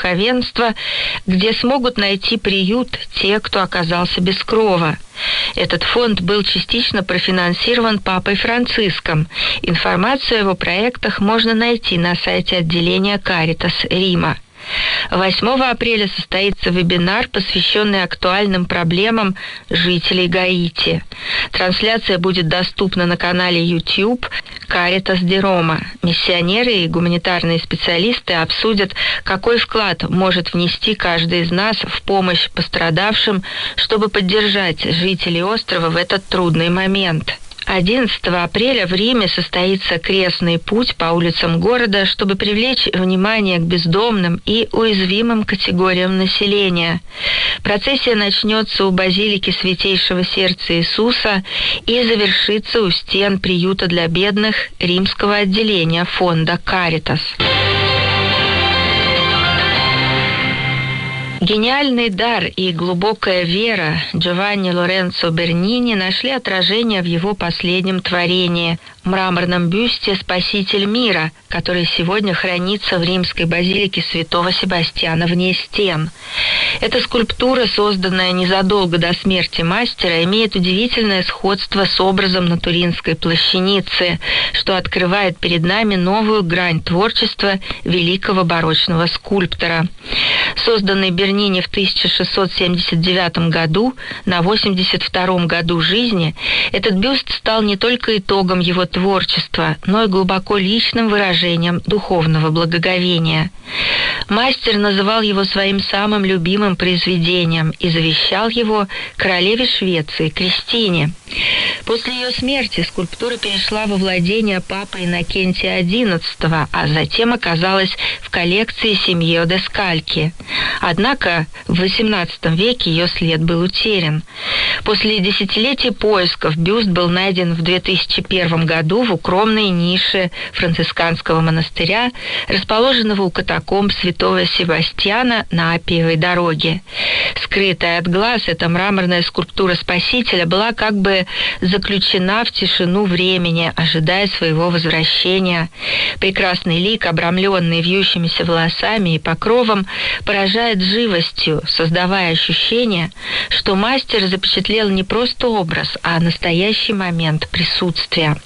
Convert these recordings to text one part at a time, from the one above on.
духовенства, где смогут найти приют те, кто оказался без крова. Этот фонд был частично профинансирован Папой Франциском. Информацию о его проектах можно найти на сайте отделения Caritas Рима. 8 апреля состоится вебинар, посвященный актуальным проблемам жителей Гаити. Трансляция будет доступна на канале YouTube Caritas de Roma. Миссионеры и гуманитарные специалисты обсудят, какой вклад может внести каждый из нас в помощь пострадавшим, чтобы поддержать жителей острова в этот трудный момент. 11 апреля в Риме состоится крестный путь по улицам города, чтобы привлечь внимание к бездомным и уязвимым категориям населения. Процессия начнется у базилики Святейшего Сердца Иисуса и завершится у стен приюта для бедных римского отделения фонда Caritas. Гениальный дар и глубокая вера Джованни Лоренцо Бернини нашли отражение в его последнем творении – мраморном бюсте «Спаситель мира», который сегодня хранится в римской базилике Святого Себастьяна вне стен. Эта скульптура, созданная незадолго до смерти мастера, имеет удивительное сходство с образом на Туринской плащанице, что открывает перед нами новую грань творчества великого барочного скульптора. Созданный Бернини в 1679 году, на 82-м году жизни, этот бюст стал не только итогом его творчества, но и глубоко личным выражением духовного благоговения. Мастер называл его своим самым любимым произведением и завещал его королеве Швеции Кристине. После ее смерти скульптура перешла во владение папы Иннокентия XI, а затем оказалась в коллекции семьи Одескальки. Однако в XVIII веке ее след был утерян. После десятилетий поисков бюст был найден в 2001 году в укромной нише францисканского монастыря, расположенного у катакомб Святого Себастьяна на Аппиевой дороге. Скрытая от глаз, эта мраморная скульптура Спасителя была как бы заключена в тишину времени, ожидая своего возвращения. Прекрасный лик, обрамленный вьющимися волосами и покровом, поражает живостью, создавая ощущение, что мастер запечатлел не просто образ, а настоящий момент присутствия.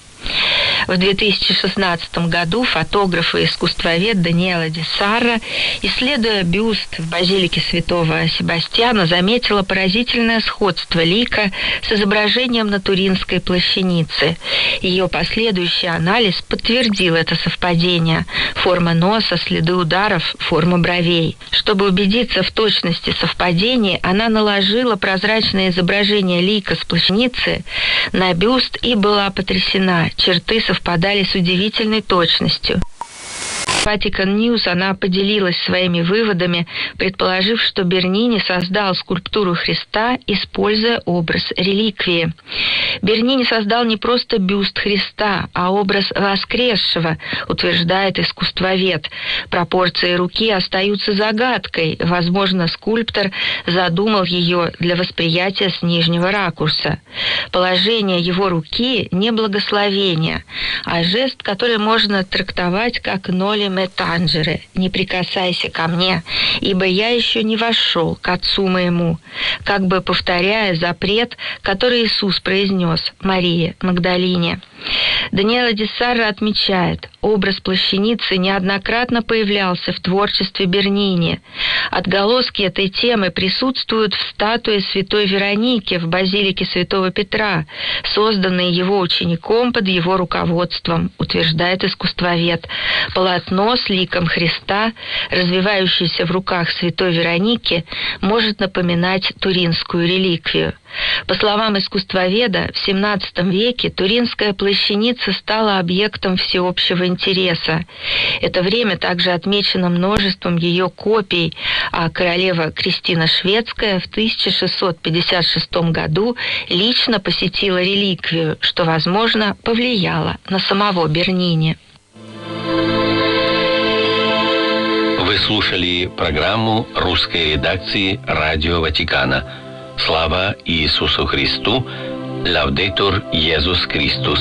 В 2016 году фотограф и искусствовед Даниэла Ди Сарра, исследуя бюст в базилике Святого Себастьяна, заметила поразительное сходство лика с изображением на Туринской плащанице. Ее последующий анализ подтвердил это совпадение. Форма носа, следы ударов, форма бровей. Чтобы убедиться в точности совпадений, она наложила прозрачное изображение лика с плащаницы на бюст и была потрясена. Черты совпадали с удивительной точностью. В Vatican News она поделилась своими выводами, предположив, что Бернини создал скульптуру Христа, используя образ реликвии. Бернини создал не просто бюст Христа, а образ воскресшего, утверждает искусствовед. Пропорции руки остаются загадкой. Возможно, скульптор задумал ее для восприятия с нижнего ракурса. Положение его руки не благословение, а жест, который можно трактовать как «ноли ме танжере», «не прикасайся ко мне, ибо я еще не вошел к Отцу моему», как бы повторяя запрет, который Иисус произнес Марии Магдалине. Даниэла Ди Сарра отмечает, образ плащаницы неоднократно появлялся в творчестве Бернини. Отголоски этой темы присутствуют в статуе святой Вероники в базилике Святого Петра, созданной его учеником под его руководством, утверждает искусствовед. Полотно с ликом Христа, развивающееся в руках святой Вероники, может напоминать туринскую реликвию. По словам искусствоведа, в XVII веке туринская плащаница стала объектом всеобщего интереса. Это время также отмечено множеством ее копий, а королева Кристина Шведская в 1656 году лично посетила реликвию, что, возможно, повлияло на самого Бернини. Вы слушали программу русской редакции Радио Ватикана. Слава Иисусу Христу! Лаудетур Иисус Христос!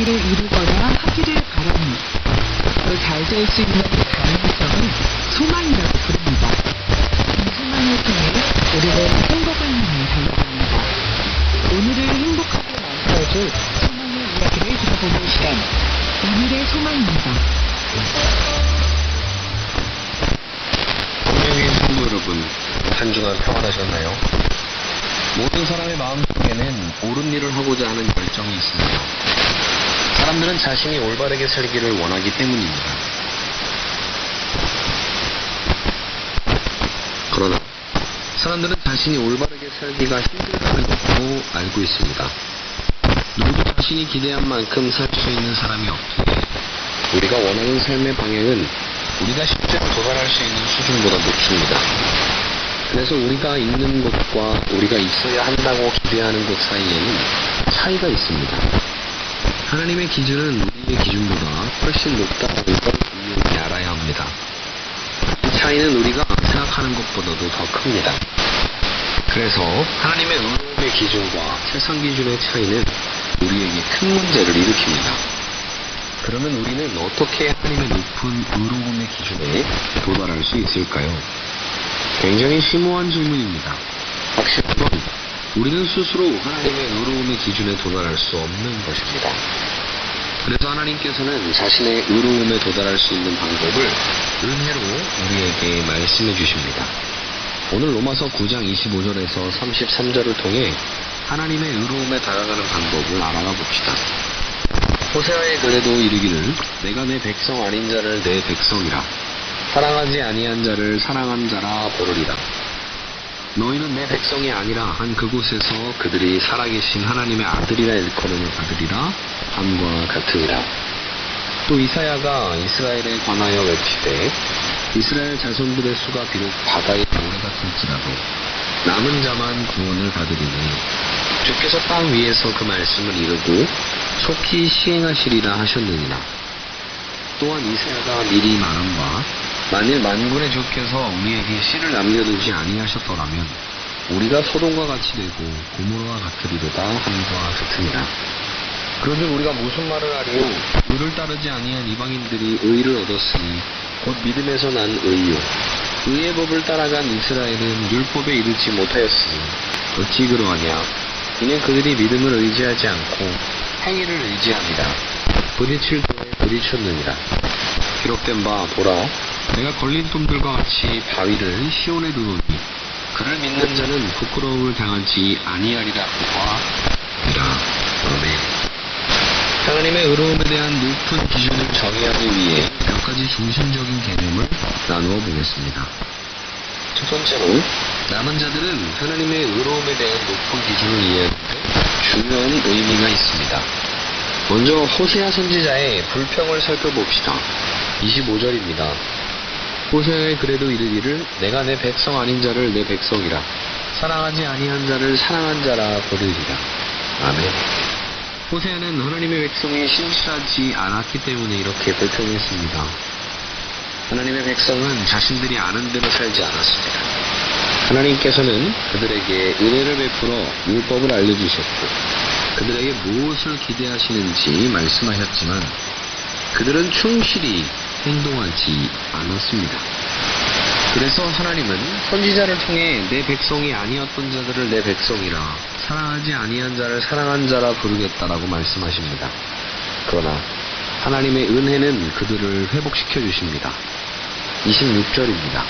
일을 이루거나 하기를 바라니 더 잘 될 수 있는 가능성을 소망이라고 부릅니다. 이 소망을 통해 우리는 행복을 향해 달려갑니다. 오늘을 행복하게 만들어줄 소망의 이야기를 들어보는 시간, 오늘의 소망입니다. 공명의 성도 여러분, 한 주간 평안하셨나요? 모든 사람의 마음속에는 옳은 일을 하고자 하는 열정이 있습니다. 사람들은 자신이 올바르게 살기를 원하기 때문입니다. 그러나 사람들은 자신이 올바르게 살기가 힘들다는 것도 알고 있습니다. 누구도 자신이 기대한 만큼 살 수 있는 사람이 없기에 우리가 원하는 삶의 방향은 우리가 실제로 도달할 수 있는 수준보다 높습니다. 그래서 우리가 있는 곳과 우리가 있어야 한다고 기대하는 곳 사이에는 차이가 있습니다. 하나님의 기준은 우리의 기준보다 훨씬 높다는 걸 분명히 알아야 합니다. 이 차이는 우리가 생각하는 것보다도 더 큽니다. 그래서 하나님의 의로움의 기준과 세상 기준의 차이는 우리에게 큰 문제를 일으킵니다. 그러면 우리는 어떻게 하나님의 높은 의로움의 기준에 도달할 수 있을까요? 굉장히 심오한 질문입니다. 확실한 건 우리는 스스로 하나님의 의로움의 기준에 도달할 수 없는 것입니다. 그래서 하나님께서는 자신의 의로움에 도달할 수 있는 방법을 은혜로 우리에게 말씀해 주십니다. 오늘 로마서 9장 25절에서 33절을 통해 하나님의 의로움에 다가가는 방법을 알아가 봅시다. 호세아의 글에도 이르기를 내가 내 백성 아닌 자를 내 백성이라 사랑하지 아니한 자를 사랑한 자라 부르리라. 너희는 내 백성이 아니라 한 그곳에서 그들이 살아계신 하나님의 아들이라 일컬음을 받으리라 함과 같으니라. 또 이사야가 이스라엘에 관하여 외치되 이스라엘 자손들의 수가 비록 바다의 모래 같을지라도 남은 자만 구원을 받으리니 주께서 땅 위에서 그 말씀을 이루고 속히 시행하시리라 하셨느니라. 또한 이사야가 미리 말한 바 만일 만군의 주께서 우리에게 씨를 남겨두지 아니하셨더라면 우리가 소돔과 같이 되고 고모로와 같으리로다 함과 같으니라. 그런즉 우리가 무슨 말을 하리요? 의를 따르지 아니한 이방인들이 의를 얻었으니 곧 믿음에서 난 의요. 의의 법을 따라간 이스라엘은 율법에 이르지 못하였으니 어찌 그러하냐? 이는 그들이 믿음을 의지하지 않고 행위를 의지합니다. 부딪힐 때에 부딪혔느니라. 기록된 바 보라, 내가 걸린 돔들과 같이 바위를 시온에 두노니 그를 믿는 자는 부끄러움을 당하지 아니하리라 하니라. 아멘. 하나님의 의로움에 대한 높은 기준을 정의하기 위해 몇 가지 중심적인 개념을 나누어 보겠습니다. 첫 번째로 남은 자들은 하나님의 의로움에 대한 높은 기준을 이해하는데 중요한 의미가 있습니다. 먼저 호세아 선지자의 불평을 살펴봅시다. 25절입니다. 호세아의 글에도 이르기를 내가 내 백성 아닌 자를 내 백성이라 사랑하지 아니한 자를 사랑한 자라 부르리라. 아멘. 호세아는 하나님의 백성이 신실하지 않았기 때문에 이렇게 불평했습니다. 하나님의 백성은 자신들이 아는 대로 살지 않았습니다. 하나님께서는 그들에게 은혜를 베풀어 율법을 알려주셨고 그들에게 무엇을 기대하시는지 말씀하셨지만 그들은 충실히 행동하지 않았습니다. 그래서 하나님은 선지자를 통해 내 백성이 아니었던 자들을 내 백성이라 사랑하지 아니한 자를 사랑한 자라 부르겠다라고 말씀하십니다. 그러나 하나님의 은혜는 그들을 회복시켜 주십니다. 26절입니다.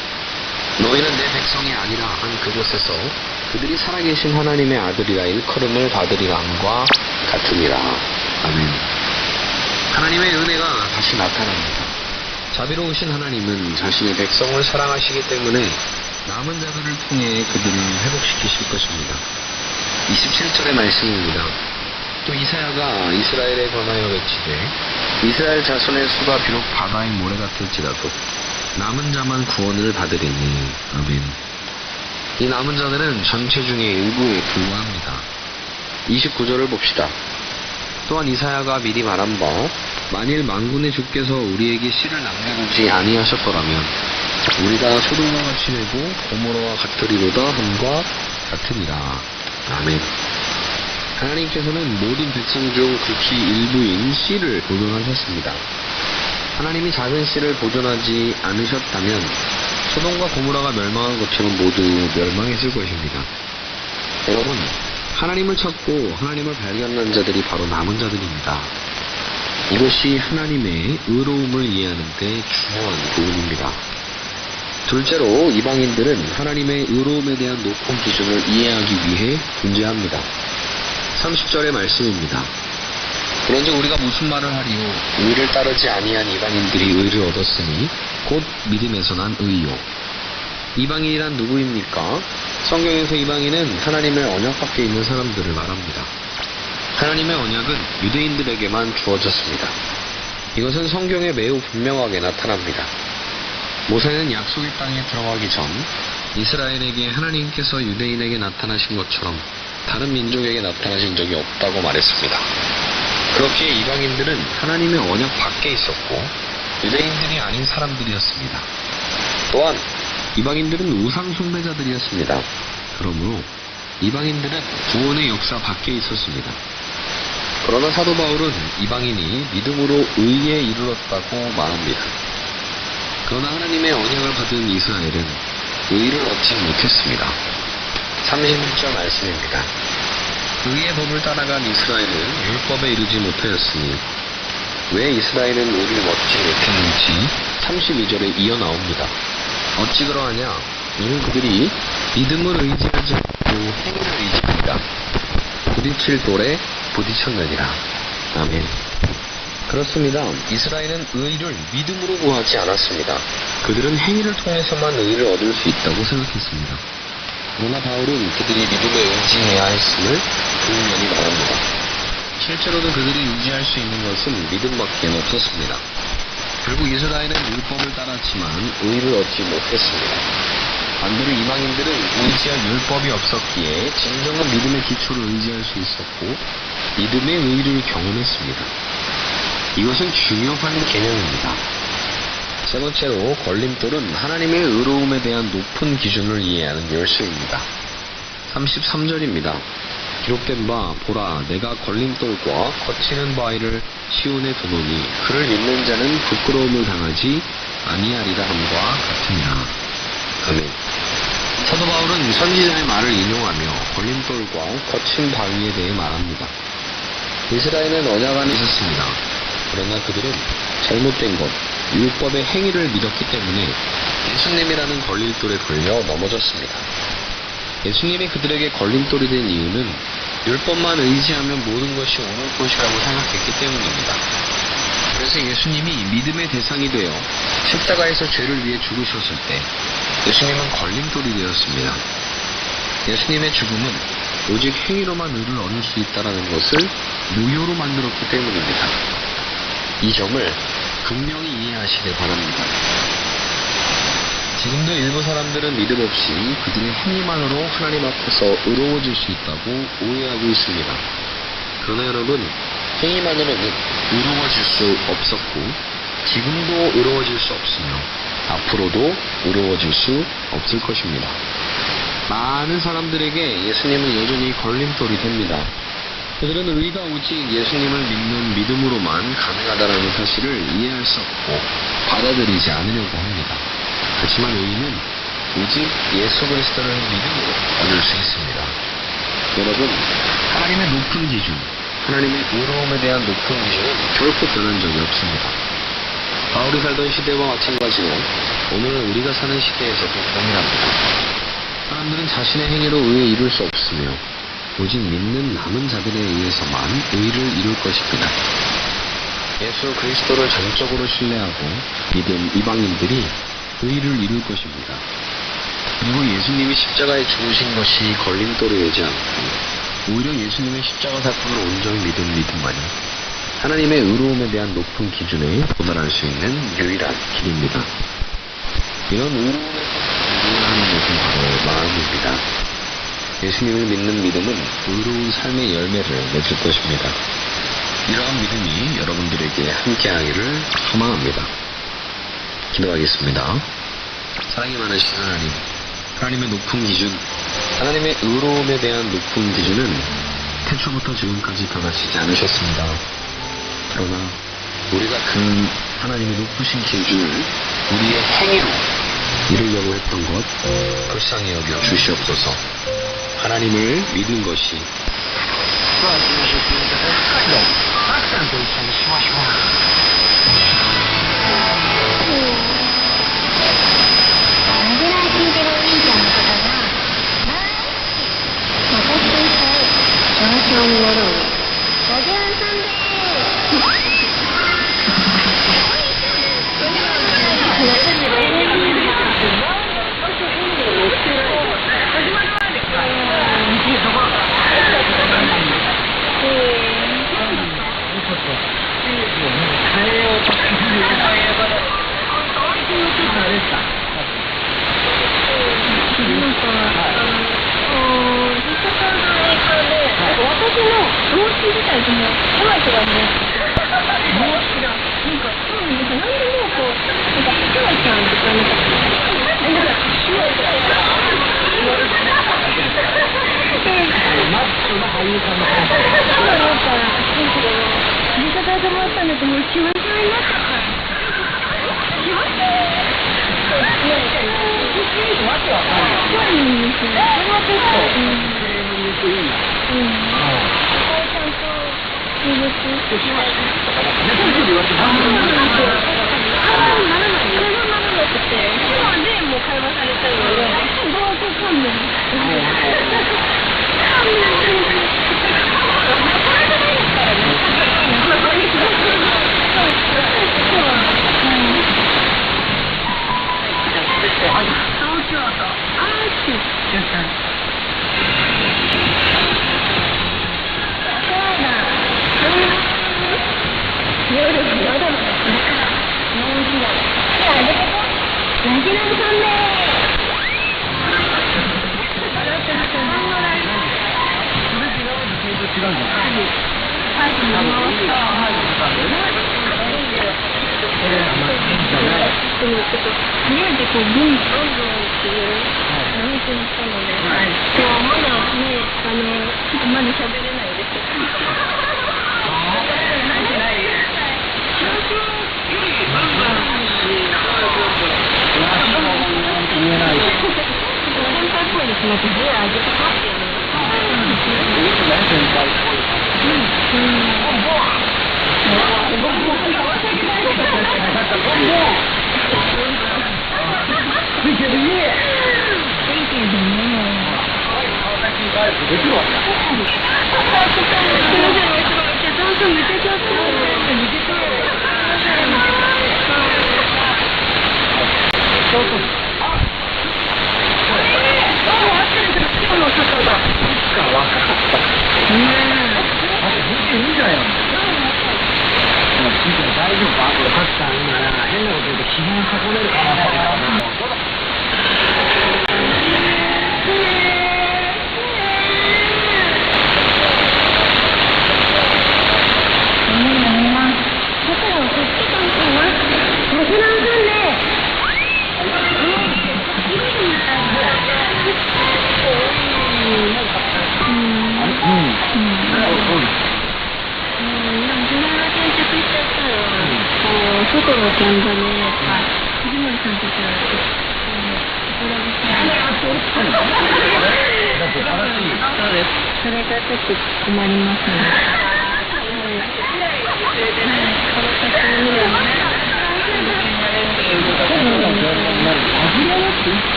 너희는 내 백성이 아니라 한 그곳에서 그들이 살아계신 하나님의 아들이라 일컬음을 받으리라 함과 같으니라. 아멘. 하나님의 은혜가 다시 나타납니다. 자비로우신 하나님은 자신의 백성을 사랑하시기 때문에 남은 자들을 통해 그들을 회복시키실 것입니다. 27절의 말씀입니다. 또 이사야가 이스라엘에 관하여 외치되 이스라엘 자손의 수가 비록 바다의 모래 같을지라도 남은 자만 구원을 받으리니. 아멘. 이 남은 자들은 전체 중에 일부에 불과합니다. 29절을 봅시다. 또한 이사야가 미리 말한 바 만일 만군의 주께서 우리에게 씨를 남겨두지 아니하셨더라면 우리가 소돔과 같이 되고 고모로와 같으리로다 함과 같으니라. 아멘. 하나님께서는 모든 백성 중 극히 일부인 씨를 보존하셨습니다. 하나님이 작은 씨를 보존하지 않으셨다면 소돔과 고모라가 멸망한 것처럼 모두 멸망했을 것입니다. 여러분, 하나님을 찾고 하나님을 발견한 자들이 바로 남은 자들입니다. 이것이 하나님의 의로움을 이해하는 데 중요한 부분입니다. 둘째로 이방인들은 하나님의 의로움에 대한 높은 기준을 이해하기 위해 존재합니다. 30절의 말씀입니다. 그런즉 우리가 무슨 말을 하리요? 의를 따르지 아니한 이방인들이 의를 얻었으니 곧 믿음에서 난 의요. 이방인이란 누구입니까? 성경에서 이방인은 하나님의 언약 밖에 있는 사람들을 말합니다. 하나님의 언약은 유대인들에게만 주어졌습니다. 이것은 성경에 매우 분명하게 나타납니다. 모세는 약속의 땅에 들어가기 전 이스라엘에게 하나님께서 유대인에게 나타나신 것처럼 다른 민족에게 나타나신 적이 없다고 말했습니다. 그렇기에 이방인들은 하나님의 언약 밖에 있었고 유대인들이 아닌 사람들이었습니다. 또한 이방인들은 우상 숭배자들이었습니다. 그러므로 이방인들은 구원의 역사 밖에 있었습니다. 그러나 사도 바울은 이방인이 믿음으로 의에 이르렀다고 말합니다. 그러나 하나님의 언약을 받은 이스라엘은 의를 얻지 못했습니다. 36절 말씀입니다. 의의 법을 따라간 이스라엘은 율법에 이르지 못하였으니 왜 이스라엘은 의를 얻지 못했는지 32절에 이어 나옵니다. 어찌 그러하냐? 이는 그들이 믿음을 의지하지 않고 행위를 의지합니다. 부딪힐 돌에 부딪혔느니라. 아멘. 그렇습니다. 이스라엘은 의를 믿음으로 구하지 않았습니다. 그들은 행위를 통해서만 의를 얻을 수 있다고 생각했습니다. 그러나 바울은 그들이 믿음에 의지해야 했음을 분명히 말합니다. 실제로도 그들이 의지할 수 있는 것은 믿음밖에 없었습니다. 결국 이스라엘은 율법을 따랐지만 의를 얻지 못했습니다. 반대로 이방인들은 의지할 율법이 없었기에 진정한 믿음의 기초를 의지할 수 있었고 믿음의 의를 경험했습니다. 이것은 중요한 개념입니다. 세 번째로 걸림돌은 하나님의 의로움에 대한 높은 기준을 이해하는 열쇠입니다. 33절입니다. 기록된 바 보라 내가 걸림돌과 거치는 바위를 시온에 두노니 그를 믿는 자는 부끄러움을 당하지 아니하리라 함과 같으니라. 아멘. 사도 바울은 선지자의 말을 인용하며 걸림돌과 거친 바위에 대해 말합니다. 이스라엘은 언약 안에 있었습니다. 그러나 그들은 잘못된 것, 율법의 행위를 믿었기 때문에 예수님이라는 걸림돌에 걸려 넘어졌습니다. 예수님이 그들에게 걸림돌이 된 이유는 율법만 의지하면 모든 것이 옳을 것이라고 생각했기 때문입니다. 그래서 예수님이 믿음의 대상이 되어 십자가에서 죄를 위해 죽으셨을 때 예수님은 걸림돌이 되었습니다. 예수님의 죽음은 오직 행위로만 의를 얻을 수 있다는 것을 무효로 만들었기 때문입니다. 이 점을 분명히 이해하시길 바랍니다. 지금도 일부 사람들은 믿음 없이 그들의 행위만으로 하나님 앞에서 의로워질 수 있다고 오해하고 있습니다. 그러나 여러분, 행위만으로는 의로워질 수 없었고 지금도 의로워질 수 없으며 앞으로도 의로워질 수 없을 것입니다. 많은 사람들에게 예수님은 여전히 걸림돌이 됩니다. 그들은 의가 오직 예수님을 믿는 믿음으로만 가능하다는 사실을 이해할 수 없고 받아들이지 않으려고 합니다. 하지만 의는 오직 예수 그리스도를 믿음으로 얻을 수 있습니다. 여러분, 하나님의 높은 기준, 하나님의 의로움에 대한 높은 기준은 결코 변한 적이 없습니다. 바울이 살던 시대와 마찬가지로 오늘은 우리가 사는 시대에서도 동일합니다. 사람들은 자신의 행위로 의에 이룰 수 없으며 오직 믿는 남은 자들에 의해서만 의를 이룰 것입니다. 예수 그리스도를 전적으로 신뢰하고 믿은 이방인들이 의를 이룰 것입니다. 그리고 예수님이 십자가에 죽으신 것이 걸림돌이 되지 않고 오히려 예수님의 십자가 사건을 온전히 믿은 믿음만이 하나님의 의로움에 대한 높은 기준에 도달할 수 있는 유일한 길입니다. 이런 의로움에서 이해하는 것은 바로 마음입니다. 예수님을 믿는 믿음은 의로운 삶의 열매를 맺을 것입니다. 이러한 믿음이 여러분들에게 함께하기를 소망합니다. 기도하겠습니다. 사랑이 많으신 하나님, 하나님의 높은 기준, 하나님의 의로움에 대한 높은 기준은 태초부터 지금까지 변하시지 않으셨습니다. 그러나 우리가 그 하나님의 높으신 기준을 우리의 행위로 이루려고 했던 것 불쌍히 여겨 주시옵소서. 하나님을 믿는 것이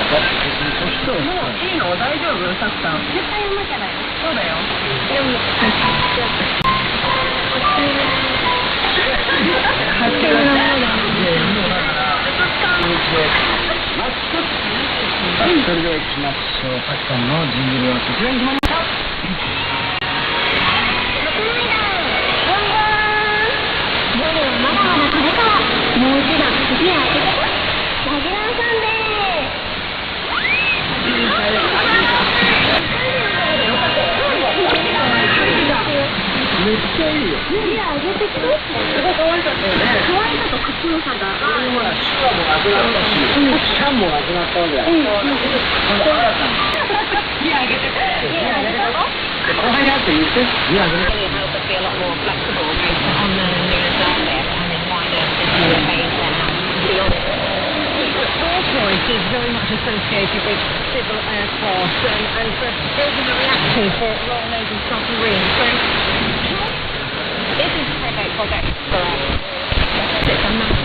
いいの大丈夫たくさん絶対馬じゃないそうだよでもそれでは行きましょう。パキさんのジングルはこちらに決まりました。夜はまだまだこれからもう一段次は開けてラグランさんでめっちゃいいよ。いや、あげてきて。すごい可愛かったよね。可愛さとかっこよさが。ほら、シュワもなくなったし、シャンもなくなったわけだよ。いや、あげて。いや、あげて。後輩だって言って。いや、あげて。Choice is very much associated with civil aircraft and for building a reactor for Royal Navy submarines. So this is a perfect project for us. It's a massive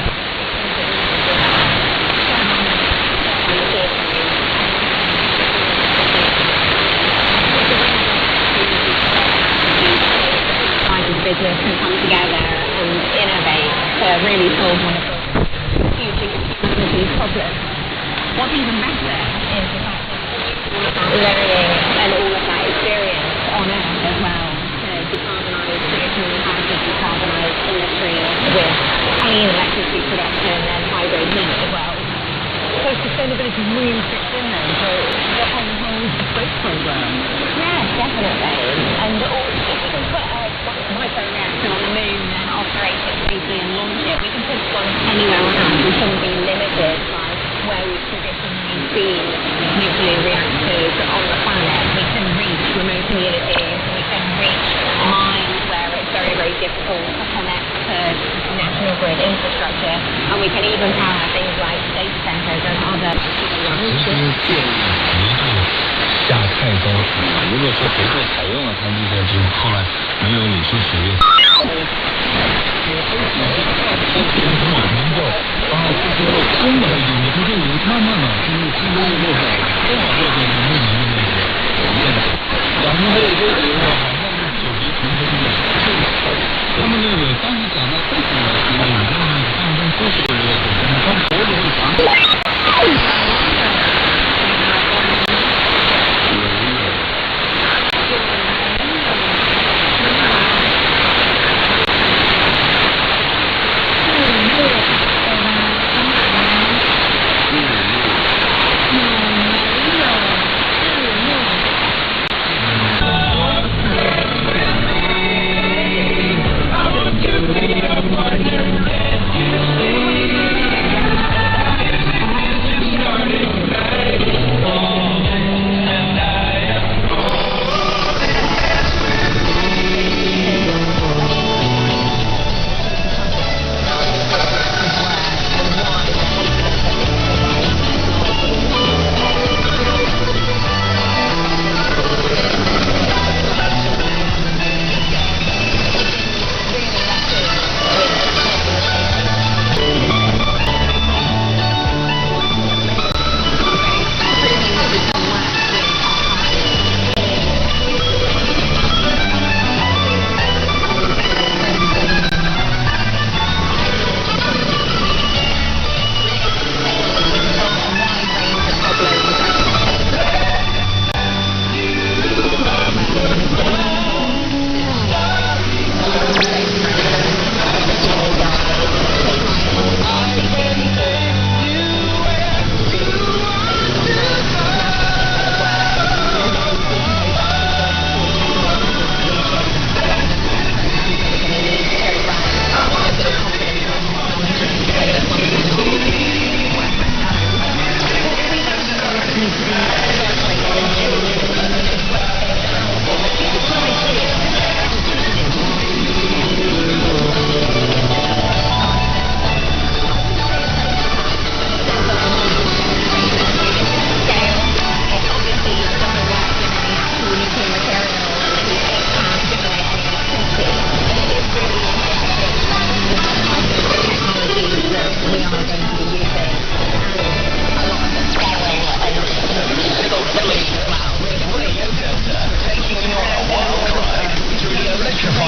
business can come together and innovate to really solve one of the huge humanity problems. What's even better is the fact that learning and all of that experience on Earth as well to decarbonise traditionally harvested decarbonised industry with clean electricity production and hybrid heat as well. So sustainability really fits in then to the whole space programme. Yes, definitely. And if we can put a micro reactor on the moon and operate it safely and launch it, we can put one anywhere on Earth. We shouldn't be limited by where we've traditionally seen nuclear reactors on the planet. We can reach remote communities, we can reach mines where it's very, very difficult to connect to national grid infrastructure, and we can even power things like data centers and other... 下太高，如果说随后采用了它这个，就后来没有理事使用。真的，你不是有慢慢的，就是经过路上，正好这个木门的那个，然后还有一个好像是九级重生的，他们那个当时讲的非常的清楚，他们都是这个，他脖子会长。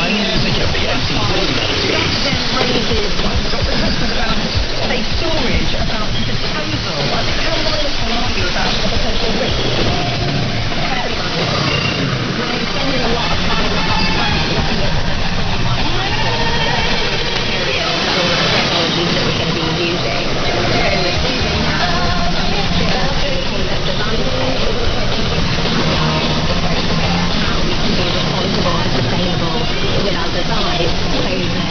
flying music of the NC90s. Say storage, about disposal. How mindful are you about the potential risks? We're spending a lot of time looking at technologies that we're going to be using. How we can be responsible and sustainable with our design.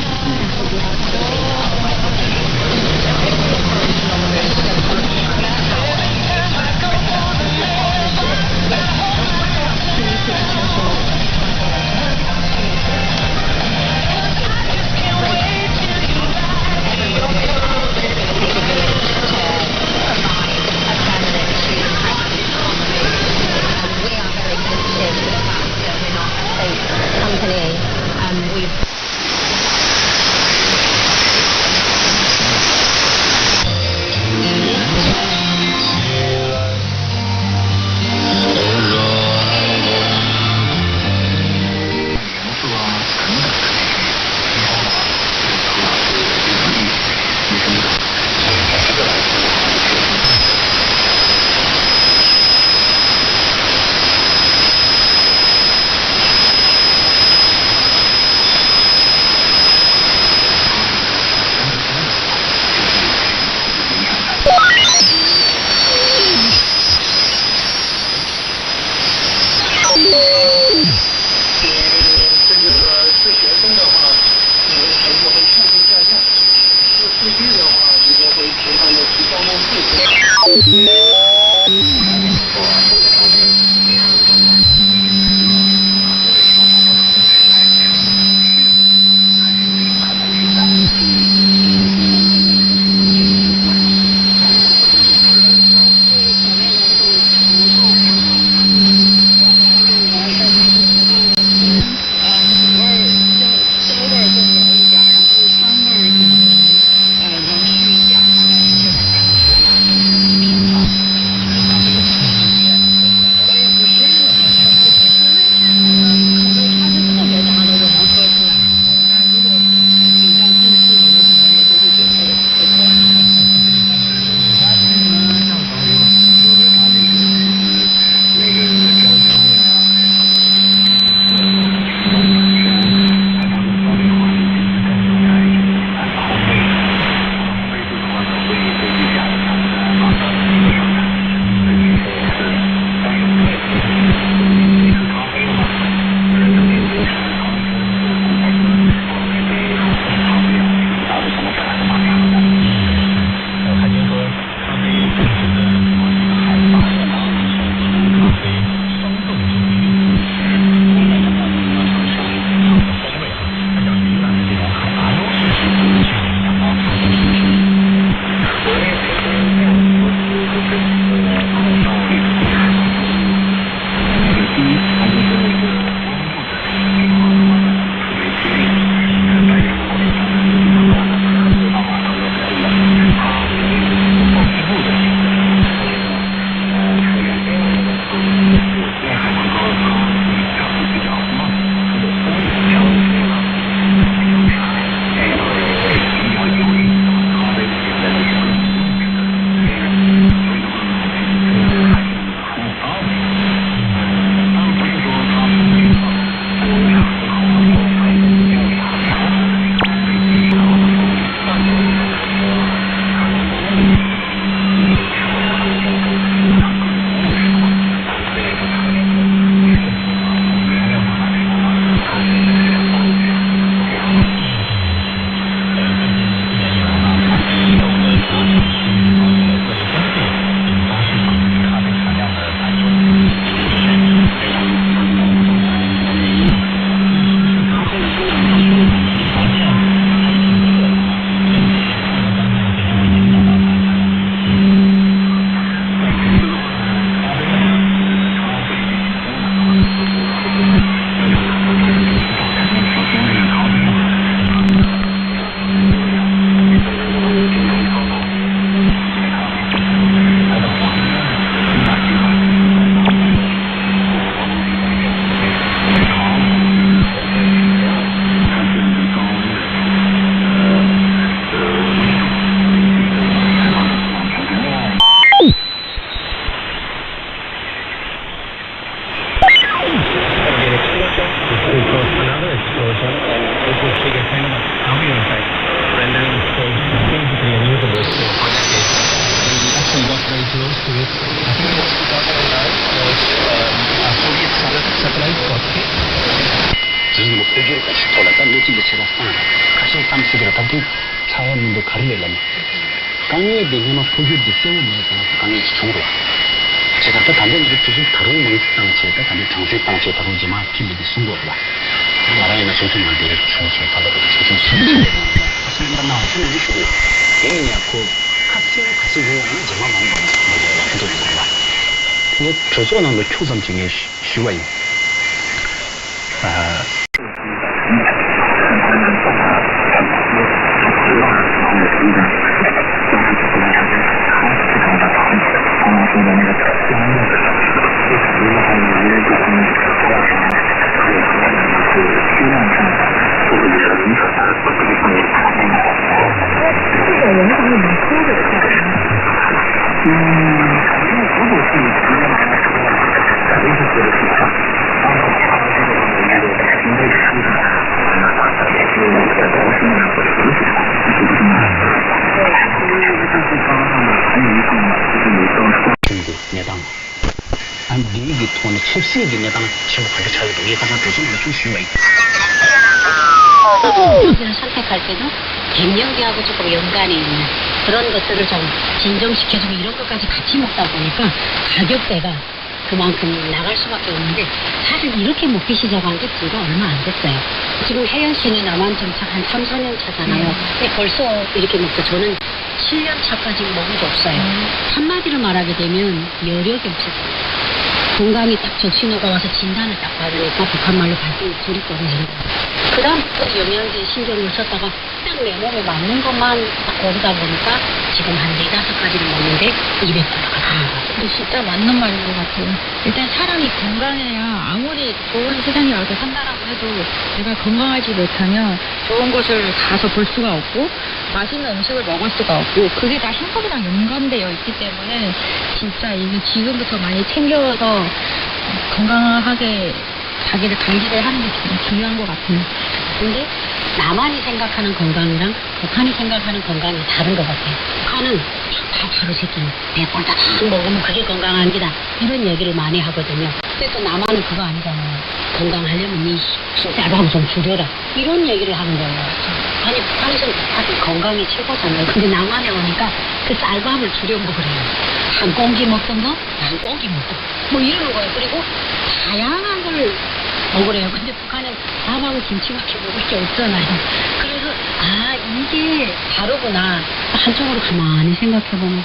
거기까지 돌아다 며칠 제가 가시 땀쓰기로 다들 차원도 가르려면 강에 되면 포기도 세우면서 강에 중으로 제가 또 단대는 계속 다른 멍땅치에다 단대 정색땅치에 다루지만 필리비 순고라 나라에나 정통만 되게 중심에 달라고 지금 순수해 사실은 나와서는 이슈고 얘냐고 같이 영향을 제가 많이 받았어요. 해도리구나. 뭐 저소는 뭐 초선 중에 쉬워요. 중국 내당 미국이 돈 첩시기 내당 중국한테 차이도 얘가가 도전을 좀 쉬워요. 여기를 선택할 때도 갱년기하고 조금 연관이 있는 그런 것들을 좀 진정시켜주고 이런 것까지 같이 먹다 보니까 가격대가 그만큼 나갈 수밖에 없는데 사실 이렇게 먹기 시작한 게 불과 얼마 안 됐어요. 지금 혜연 씨는 남한 정착 한 3, 4년 차잖아요. 근데 벌써 이렇게 먹죠. 저는 7년 차까지 먹은 게 없어요. 한마디로 말하게 되면 여력이 없었어요. 건강이 딱 저 신호가 와서 진단을 딱 받으니까 북한말로 발등이 불이 꺼내는 거예요. 그 다음부터 영양제 신경을 썼다가 딱 내 몸에 맞는 것만 딱 고르다 보니까 지금 한 4-5가지를 먹는데 200%가 되는 거예요. 근데 진짜 맞는 말인 것 같아요. 일단 사람이 건강해야 아무리 좋은 세상에 와서 산다라고 해도 내가 건강하지 못하면 좋은 곳을 가서 볼 수가 없고 맛있는 음식을 먹을 수가 없고 그게 다 행복이랑 연관되어 있기 때문에 진짜 이게 지금부터 많이 챙겨서 건강하게 자기를 관리를 하는 게 정말 중요한 것 같아요. 근데 남한이 생각하는 건강이랑 북한이 생각하는 건강이 다른 것 같아요. 북한은 다 바로 새끼 배꼴다 먹으면 그게 건강한 기다 이런 얘기를 많이 하거든요. 근데 또 남한은 그거 아니잖아요. 건강하려면 이 쌀밥 좀 줄여라 이런 얘기를 하는 거예요. 아니 북한에서는 사실 건강이 최고잖아요. 근데 남한에 오니까 그 쌀밥을 줄여 먹으래요. 한 공기 먹던 거 한 공기 먹고 뭐 이러는 거예요. 그리고 다양한 걸 먹으래요. 근데 북한은 밥하고 김치밖에 먹을 게 없잖아요. 그래서 아 이게 다르구나. 한쪽으로 가만히 생각해보면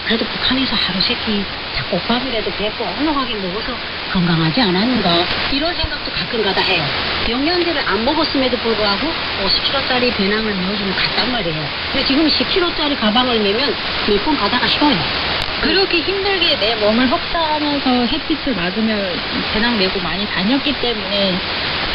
그래도 북한에서 하루 세끼 닭국밥이라도 배고 올라가게 먹어서 건강하지 않았는가 이런 생각도 가끔가다 해요. 영양제를 안 먹었음에도 불구하고 50kg짜리 배낭을 메워주면 갔단 말이에요. 근데 지금 10kg짜리 가방을 메면 몇 번 가다가 쉬어요. 그렇게 힘들게 내 몸을 흡수하면서 햇빛을 맞으며 배낭 메고 많이 다녔기 때문에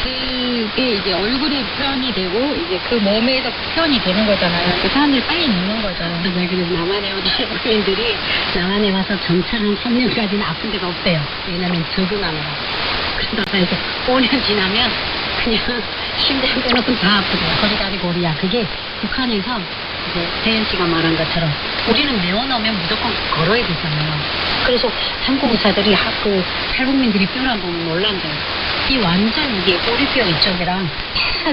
그게 이제 얼굴에 표현이 되고 이제 그 몸에서 표현이 되는 거잖아요. 그 사람들이 빨리 늙는 거죠. 네, 그래서 남한에 오는 국민들이 남한에 와서 전차 한 3년까지는 아픈 데가 없대요. 왜냐면 적응하느라. 그러다가 이제 5년 지나면 그냥 침대 한 빼놓고는 다 아프대요. 허리, 다리, 골이야. 그게 북한에서 이제 혜연 씨가 말한 것처럼 우리는 메워놓으면 무조건 걸어야 되잖아요. 그래서 한국 의사들이 그 탈북민들이 뼈를 보면 놀란대요. 이 완전 이게 꼬리뼈 이쪽이랑 다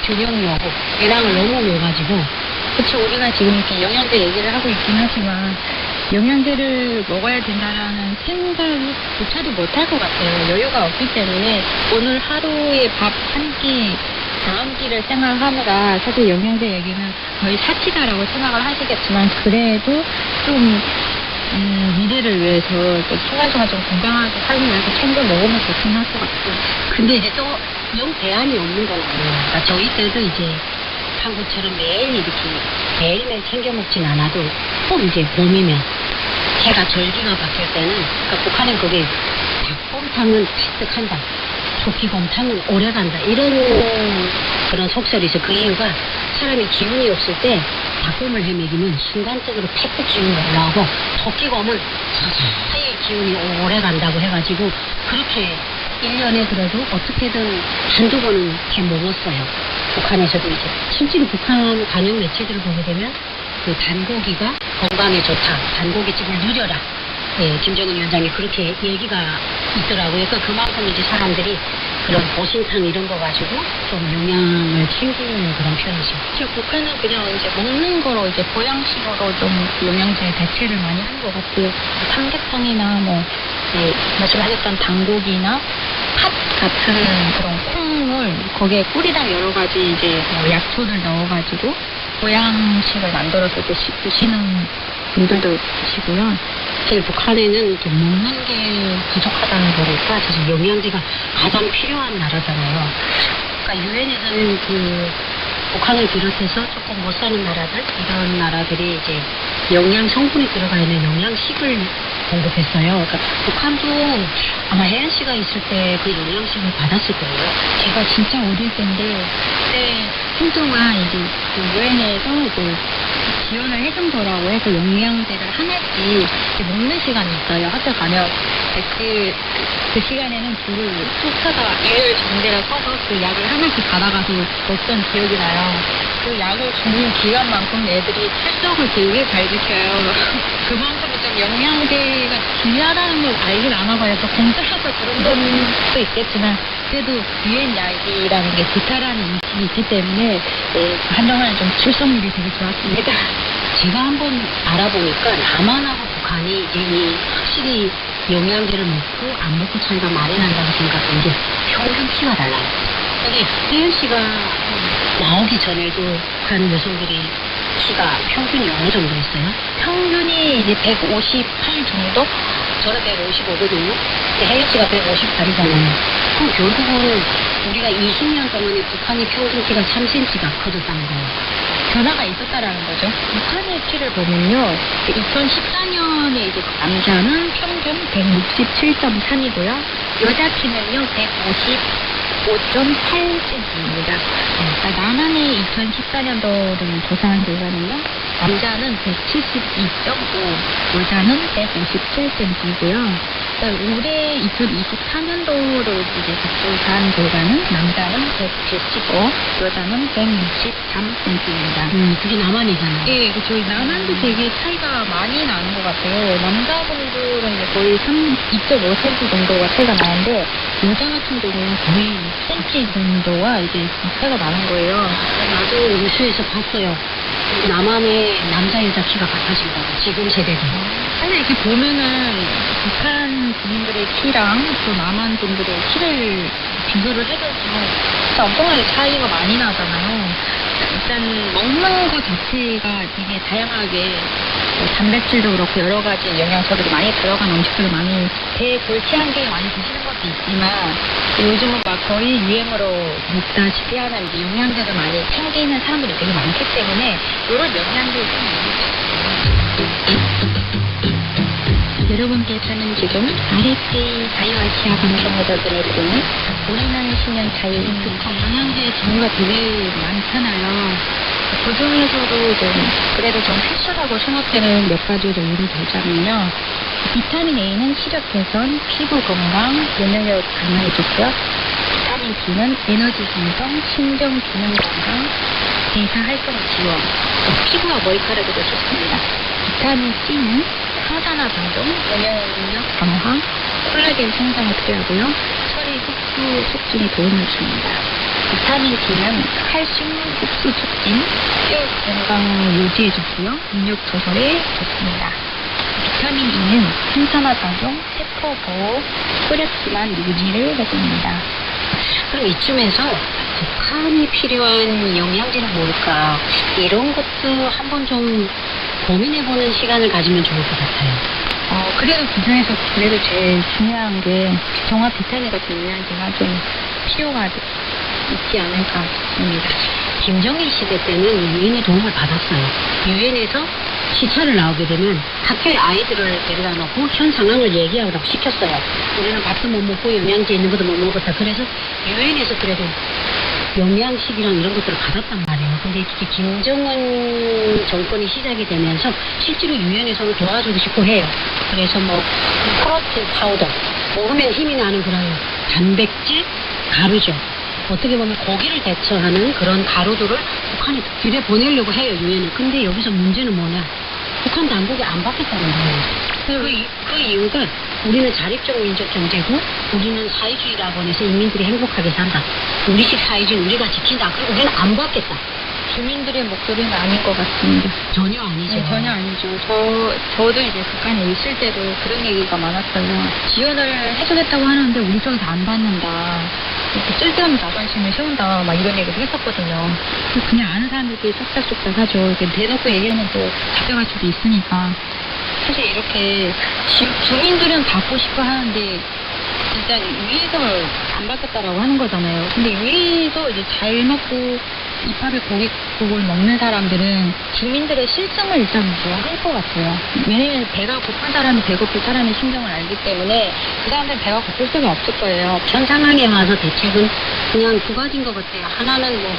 균형이 오고 배낭을 너무 메가지고 그렇죠. 우리가 지금 이렇게 영양제 얘기를 하고 있긴 하지만 영양제를 먹어야 된다라는 생각조차도 못할 것 같아요. 여유가 없기 때문에 오늘 하루에 밥 한 끼, 다음 끼를 생각하느라 사실 영양제 얘기는 거의 사치다라고 생각을 하시겠지만 그래도 좀 미래를 위해서 순간순간 좀 건강하게 살기 위해서 챙겨 먹으면 좋긴 할 것 같아요. 근데 이제 또 영 대안이 없는 건 아니에요. 그러니까 저희 때도 이제 한국처럼 매일 이렇게 매일매일 챙겨 먹진 않아도 꼭 이제 봄이면 해가 절기가 바뀔 때는 그러니까 북한은 그게 닭곰탕은 가득한다. 조기곰탕은 오래간다. 이런 그런 속설이 있어요. 그 이유가 사람이 기운이 없을 때 닭곰을 헤매기면 순간적으로 팩폭 기운이 올라오고 조기곰은 서서히 기운이 오래간다고 해가지고 그렇게 1년에 그래도 어떻게든 한두 번은 이렇게 먹었어요. 북한에서도 이제 실제로 북한 관영 매체들을 보게 되면 그 단고기가 건강에 좋다. 단고기집을 누려라. 예, 김정은 위원장이 그렇게 얘기가 있더라고요. 그러니까 그만큼 이제 사람들이 그런 보신탕 이런 거 가지고 좀 영양을 챙기는 그런 편이죠. 북한은 그냥 이제 먹는 거로 이제 보양식으로 좀 영양제 대체를 많이 하는 것 같아요. 삼계탕이나 뭐 말씀하셨던 당고기나 팥 같은 그런 콩을 거기에 꿀이랑 여러 가지 이제 뭐 약초를 넣어가지고 보양식을 만들어서 드시는 분들도 계시고요. 사실 북한에는 또 먹는 게 부족하다는 거니까 사실 영양제가 가장 필요한 나라잖아요. 그러니까 유엔에서는 그 북한을 비롯해서 조금 못 사는 나라들 이런 나라들이 이제 영양 성분이 들어가 있는 영양식을 공급했어요. 그러니까 북한도 아마 혜연 씨가 있을 때 그 영양식을 받았을 거예요. 제가 진짜 어릴 때인데 그때 한동안 이제 그 유엔에서 그 지원을 해준 거라고 해서 영양제를 하나씩 먹는 시간이 있어요. 학교 가면 그 시간에는 줄을 쭉 서서 일요일 정대로 서서 그 약을 하나씩 받아가서 먹던 기억이 나요. 그 약을 주는 기간만큼 애들이 철석을 되게 잘 지켜요. 그만큼 좀 영양제가 중요하다는 걸 알긴 아나봐요. 또 공짜라서 그런 것도 있겠지만 그래도 유엔 약이라는 게 비타라는 인식이 있기 때문에 한동안은 좀 출석률이 되게 좋았습니다. 제가 한번 알아보니까 남한하고 북한이 이제 확실히 영양제를 먹고 안 먹고 차이가 많이 난다고 생각하는 게 평균치가 달라요. 근데 혜연 씨가 나오기 전에도 북한 여성들이 키가 평균이 어느 정도 있어요? 평균이 이제 158 정도? 저는 155거든요. 혜연 씨가 158이잖아요. 그럼 결국은 우리가 20년 동안에 북한이 평균 키가 3cm가 커졌다는 거예요. 변화가 있었다라는 거죠. 북한의 키를 보면요, 2014년에 이제 남자는 평균 167.3이고요, 여자 키는요 155.8cm입니다. 그러니까 남한이 2014년도를 조사한 결과는요, 남자는 172.5, 여자는 157cm이고요. 올해 2024년도로 이제 조사한 결과는 남자는 175, 여자는 163cm입니다. 그게 남한이잖아요. 네, 그렇죠. 남한도 되게 차이가 많이 나는 것 같아요. 남자분들은 이제 거의 2.5cm 정도가 차이가 나는데 여자 같은 경우는 거의 6cm 정도가 이제 차이가 나는 거예요. 나도 뉴스에서 봤어요. 남한의 남자 여자 키가 같아진다고 지금 세대도. 사실 이렇게 보면은 북한 분들의 키랑 또 남한 분들의 키를 비교를 해보면 진짜 엄청나게 차이가 많이 나잖아요. 일단 먹는 것 자체가 되게 다양하게 단백질도 그렇고 여러 가지 영양소들이 많이 들어간 음식들을 많이 대골치한게 많이 드시는 것도 있지만 요즘은 막 거의 유행어로 먹다시피 하는 영양제도 많이 챙기는 사람들이 되게 많기 때문에 이런 영양제를 좀 여러분께서는 지금 Airspy HF 방송에서 들으시는 우리는 신년 자유 영양제의 종류가 되게 많잖아요. 그 중에서도 좀 그래도 좀 필수라고 생각되는 몇 가지 정도 들자면요. 비타민 A는 시력 개선, 피부 건강, 면역력 강화해 주고요. 비타민 B는 에너지 생성, 신경 기능 건강, 대사 활동 지원, 피부와 머리카락에도 좋습니다. 비타민 C는 항산화 반동, 면역력 강화, 콜라겐 생성에 필요하고요. 처리 흡수 촉진에 도움을 줍니다. 비타민 D는 칼슘 흡수 촉진, 뼈 건강 유지해 주고요. 근육 조절에 좋습니다. 비타민 E는 항산화 작용, 세포 보호, 혈액 순환 유지를 해줍니다. 그럼 이쯤에서 북한이 필요한 영양제는 뭘까? 이런 것도 한번 좀 고민해보는 시간을 가지면 좋을 것 같아요. 그래도 그중에서 그래도 제일 중요한 게 종합 비타민 같은 영양제가 좀 필요가 있지 않을까 싶습니다. 김정일 시대 때는 유엔의 도움을 받았어요. 유엔에서 시찰을 나오게 되면 학교에 아이들을 데려다 놓고 현 상황을 얘기하라고 시켰어요. 우리는 밥도 못 먹고 영양제 있는 것도 못 먹었다. 그래서 유엔에서 그래도 영양식이랑 이런 것들을 받았단 말이에요. 근데 이게 김정은 정권이 시작이 되면서 실제로 유엔에서는 도와주고 싶고 해요. 그래서 뭐 프로틴 파우더, 먹으면 힘이 나는 그런 단백질 가루죠. 어떻게 보면 고기를 대처하는 그런 가루들을 북한에 들여 보내려고 해요, 유엔은. 근데 여기서 문제는 뭐냐? 북한 당국이 안 받겠다는 거예요. 그 이유가 우리는 자립적 민족 경제고 우리는 사회주의라고 해서 인민들이 행복하게 산다. 우리식 사회주의 우리가 지킨다. 그리고 우리는 안 받겠다. 주민들의 목소리는 아닌 것 같습니다. 전혀 아니죠. 네, 전혀 아니죠. 저도 이제 북한에 있을 때도 그런 얘기가 많았어요. 지원을 해주겠다고 하는데 우리 쪽에서 안 받는다. 이렇게 쓸데없는 자존심을 세운다. 막 이런 얘기를 했었거든요. 그냥 아는 사람들끼리 쏙싹쏙싹 하죠. 이렇게 대놓고 얘기하면 또 잡혀갈 수도 있으니까. 사실 이렇게 주민들은 받고 싶어 하는데 일단 위에서 안 받겠다라고 하는 거잖아요. 근데 위에서 이제 잘 먹고 이파를 고깃국을 먹는 사람들은 주민들의 실정을 일단 모를 것 같아요. 왜냐면 배가 고픈 사람이 배고픈 사람의 심정을 알기 때문에 그 사람들은 배가 고플 수가 없을 거예요. 현 상황에 와서 대책은 그냥 두 가지인 것 같아요. 하나는 뭐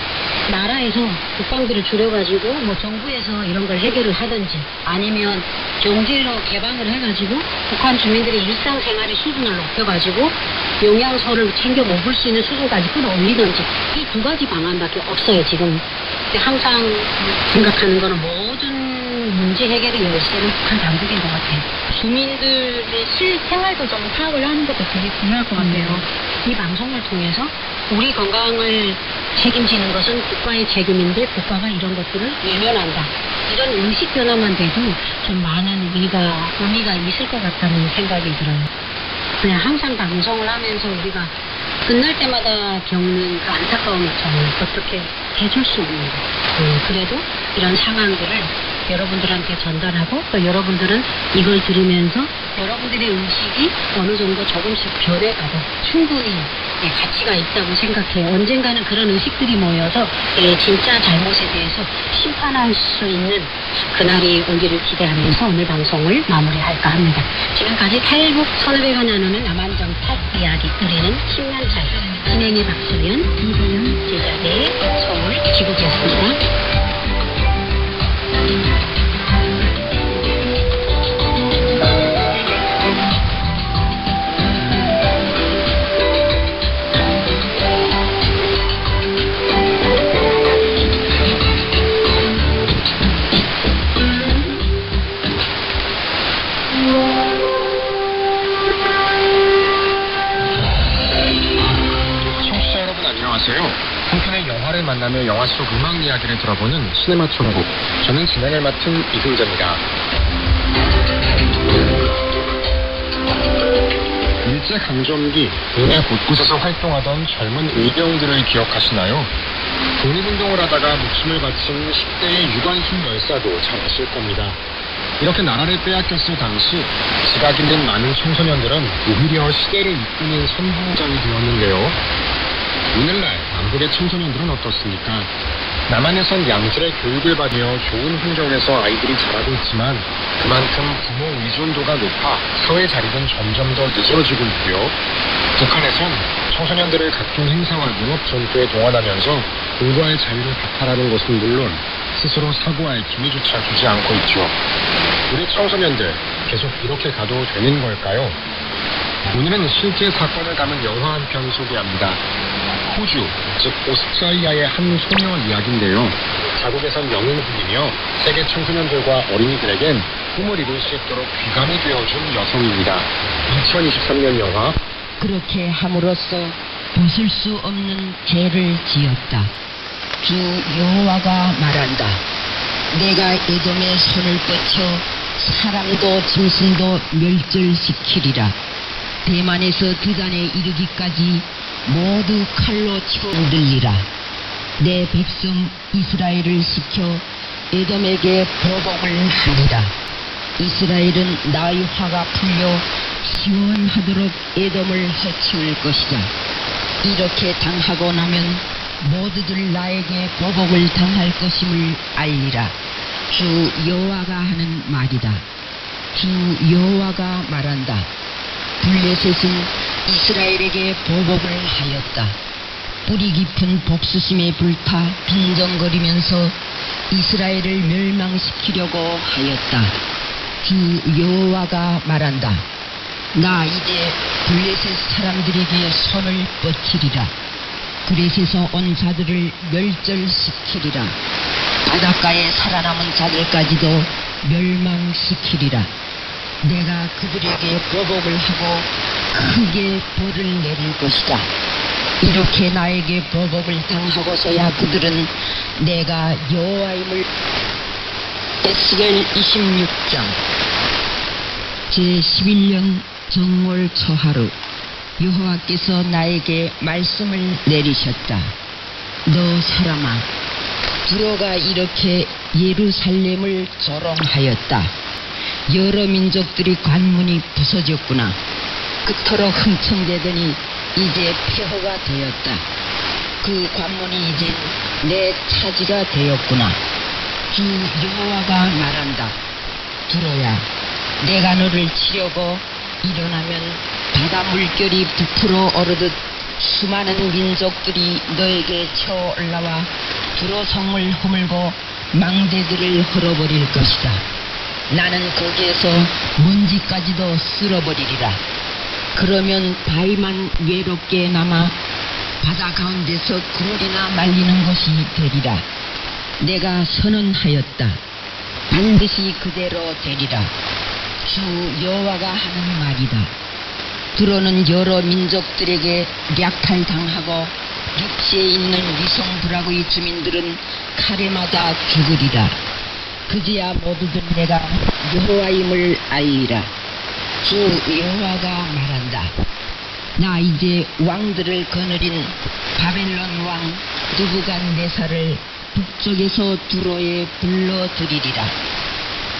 나라에서 국방비를 줄여가지고 뭐 정부에서 이런 걸 해결을 하든지 아니면 경제로 개방을 해가지고 북한 주민들의 일상생활의 수준을 높여가지고 영양소를 챙겨 먹을 수 있는 수준까지 끌어올리든지 이 두 가지 방안밖에 없어요 지금. 근데 항상 생각하는 거는 모든 문제 해결의 열쇠는 북한 당국인 것 같아요. 주민들의 실생활도 좀 파악을 하는 것도 되게 중요할 것 같아요. 이 방송을 통해서 우리 건강을 책임지는 것은 국가의 책임인데 국가가 이런 것들을 외면한다. 이런 의식 변화만 돼도 좀 많은 의미가 있을 것 같다는 생각이 들어요. 그냥 항상 방송을 하면서 우리가 끝날 때마다 겪는 그 안타까운 입장을 어떻게 해줄 수 없는 거예요. 그래도 이런 상황들을 여러분들한테 전달하고 또 여러분들은 이걸 들으면서 여러분들의 의식이 어느 정도 조금씩 변해가도 충분히 가치가 있다고 생각해요. 언젠가는 그런 의식들이 모여서 진짜 잘못에 대해서 심판할 수 있는 그날이 오기를 기대하면서 오늘 방송을 마무리할까 합니다. 지금까지 탈북 선후배가 나누는 남한정 탑 이야기 우리는 10년 차이 진행의 박소연, 이소연, 제자대 서울 지국이었습니다. 한편의 영화를 만나며 영화 속 음악 이야기를 들어보는 시네마 천국. 저는 진행을 맡은 이승재입니다. 일제강점기 국내 곳곳에서 활동하던 젊은 의병들을 기억하시나요? 독립운동을 하다가 목숨을 바친 10대의 유관순 열사도 잘 아실 겁니다. 이렇게 나라를 빼앗겼을 당시 지각 있는 많은 청소년들은 오히려 시대를 이끄는 선봉장이 되었는데요. 오늘날 남북의 청소년들은 어떻습니까? 남한에선 양질의 교육을 받으며 좋은 환경에서 아이들이 자라고 있지만 그만큼 부모 의존도가 높아 사회 자립은 점점 더 늦어지고 있고요. 북한에선 청소년들을 각종 행사와 문업 전투에 동원하면서 공부할 자유를 박탈하는 것은 물론 스스로 사고할 기회조차 주지 않고 있죠. 우리 청소년들 계속 이렇게 가도 되는 걸까요? 오늘은 실제 사건을 담은 영화 한 편 소개합니다. 호주, 즉 오스트라리아의 한 소녀 이야기인데요. 자국에선 영웅분이며 세계 청소년들과 어린이들에겐 꿈을 이룰 수 있도록 귀감이 되어준 여성입니다. 2023년 영화 그렇게 함으로써 벗을 수 없는 죄를 지었다. 주 여호와가 말한다. 내가 에돔의 손을 뻗쳐 사람도 짐승도 멸절시키리라. 대만에서 드단에 이르기까지 모두 칼로 쳐 늘리라. 내 백성 이스라엘을 시켜 에돔에게 보복을 하리라. 이스라엘은 나의 화가 풀려 시원하도록 에돔을 해치울 것이다. 이렇게 당하고 나면 모두들 나에게 보복을 당할 것임을 알리라. 주 여호와가 하는 말이다. 주 여호와가 말한다. 블레셋은 이스라엘에게 보복을 하였다. 뿌리 깊은 복수심에 불타 빈정거리면서 이스라엘을 멸망시키려고 하였다. 주 여호와가 말한다. 나 이제 블레셋 사람들에게 손을 뻗치리라. 그레스에서 온 자들을 멸절시키리라. 바닷가에 살아남은 자들까지도 멸망시키리라. 내가 그들에게 보복을 하고 크게 벌을 내릴 것이다. 이렇게 나에게 보복을 당하고서야 그들은 내가 여호와임을. 에스겔 26장. 제11년 정월 초하루 여호와께서 나에게 말씀을 내리셨다. 너 사람아, 두로가 이렇게 예루살렘을 조롱하였다. 여러 민족들이 관문이 부서졌구나. 그토록 흥청대더니 이제 폐허가 되었다. 그 관문이 이제 내 차지가 되었구나. 주 여호와가 말한다. 두로야, 내가 너를 치려고 일어나면 바다 물결이 부풀어 오르듯 수많은 민족들이 너에게 쳐 올라와 두로 성을 허물고 망대들을 헐어버릴 것이다. 나는 거기에서 먼지까지도 쓸어버리리라. 그러면 바위만 외롭게 남아 바다 가운데서 그물이나 말리는 것이 되리라. 내가 선언하였다. 반드시 그대로 되리라. 주 여호와가 하는 말이다. 두로는 여러 민족들에게 약탈당하고 육지에 있는 위성부라고의 주민들은 칼에 맞아 죽으리라. 그제야 모두들 내가 여호와임을 알리라. 주 여호와가 말한다. 나 이제 왕들을 거느린 바벨론 왕 느부갓네살을 북쪽에서 두로에 불러들이리라.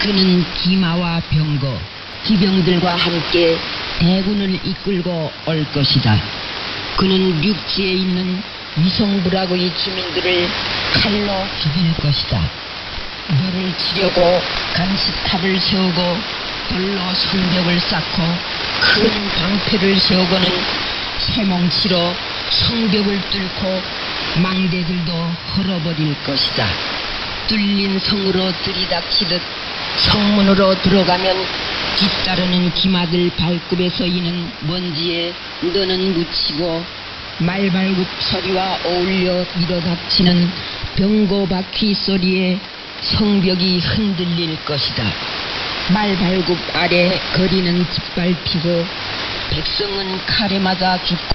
그는 기마와 병거, 기병들과 함께 대군을 이끌고 올 것이다. 그는 육지에 있는 위성부라고의 주민들을 칼로 죽일 것이다. 너를 치려고 감시탑을 세우고 돌로 성벽을 쌓고 큰 방패를 세우고는 쇠뭉치로 성벽을 뚫고 망대들도 헐어버릴 것이다. 뚫린 성으로 들이닥치듯 성문으로 들어가면 뒤따르는 기마들 발굽에서 이는 먼지에 너는 묻히고 말발굽 소리와 어울려 밀어닥치는 병고 바퀴 소리에 성벽이 흔들릴 것이다. 말발굽 아래 거리는 짓밟히고 백성은 칼에 맞아 죽고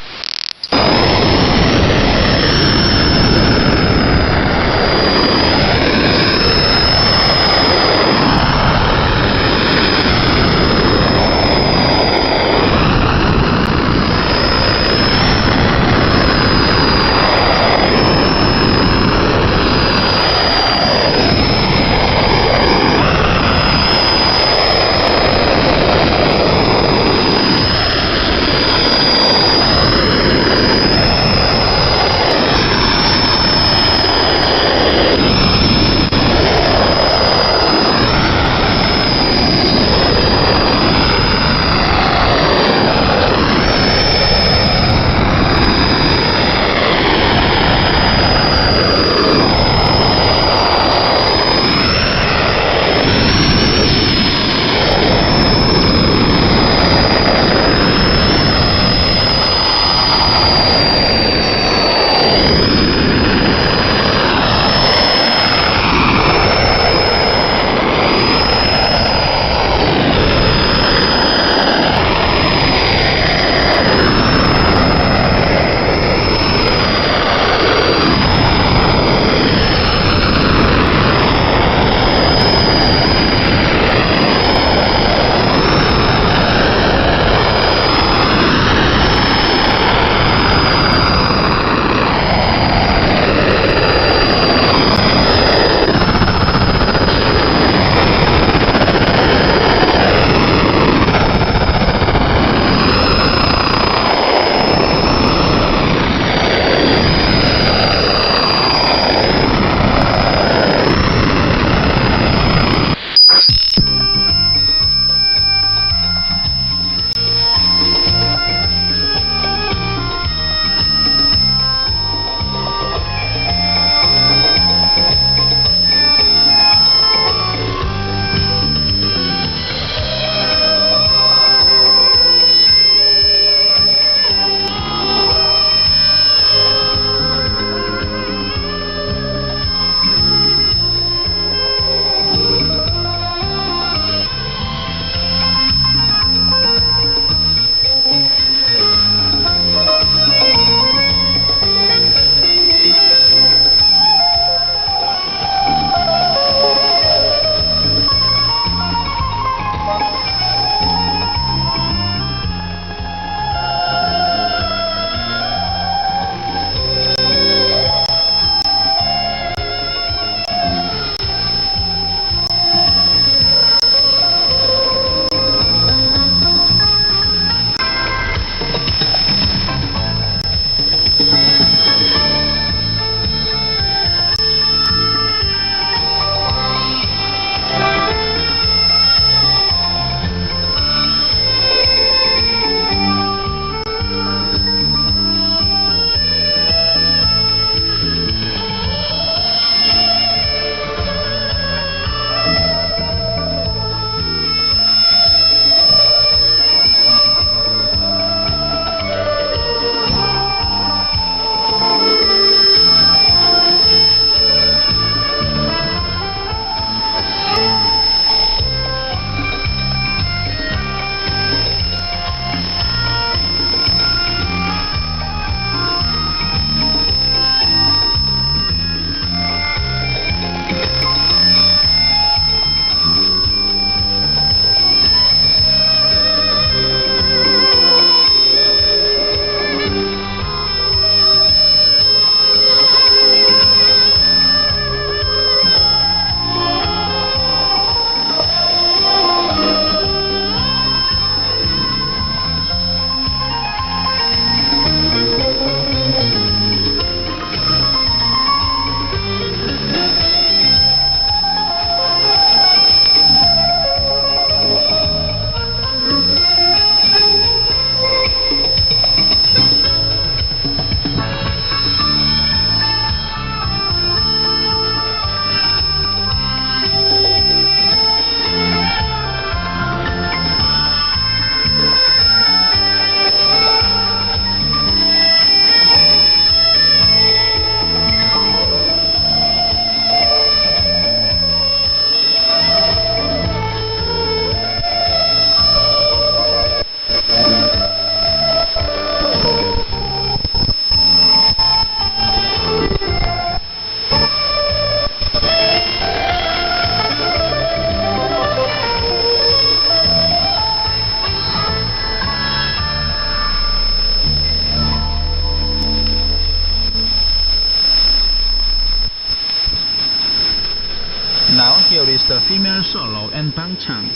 Premier Solo and Bangchang,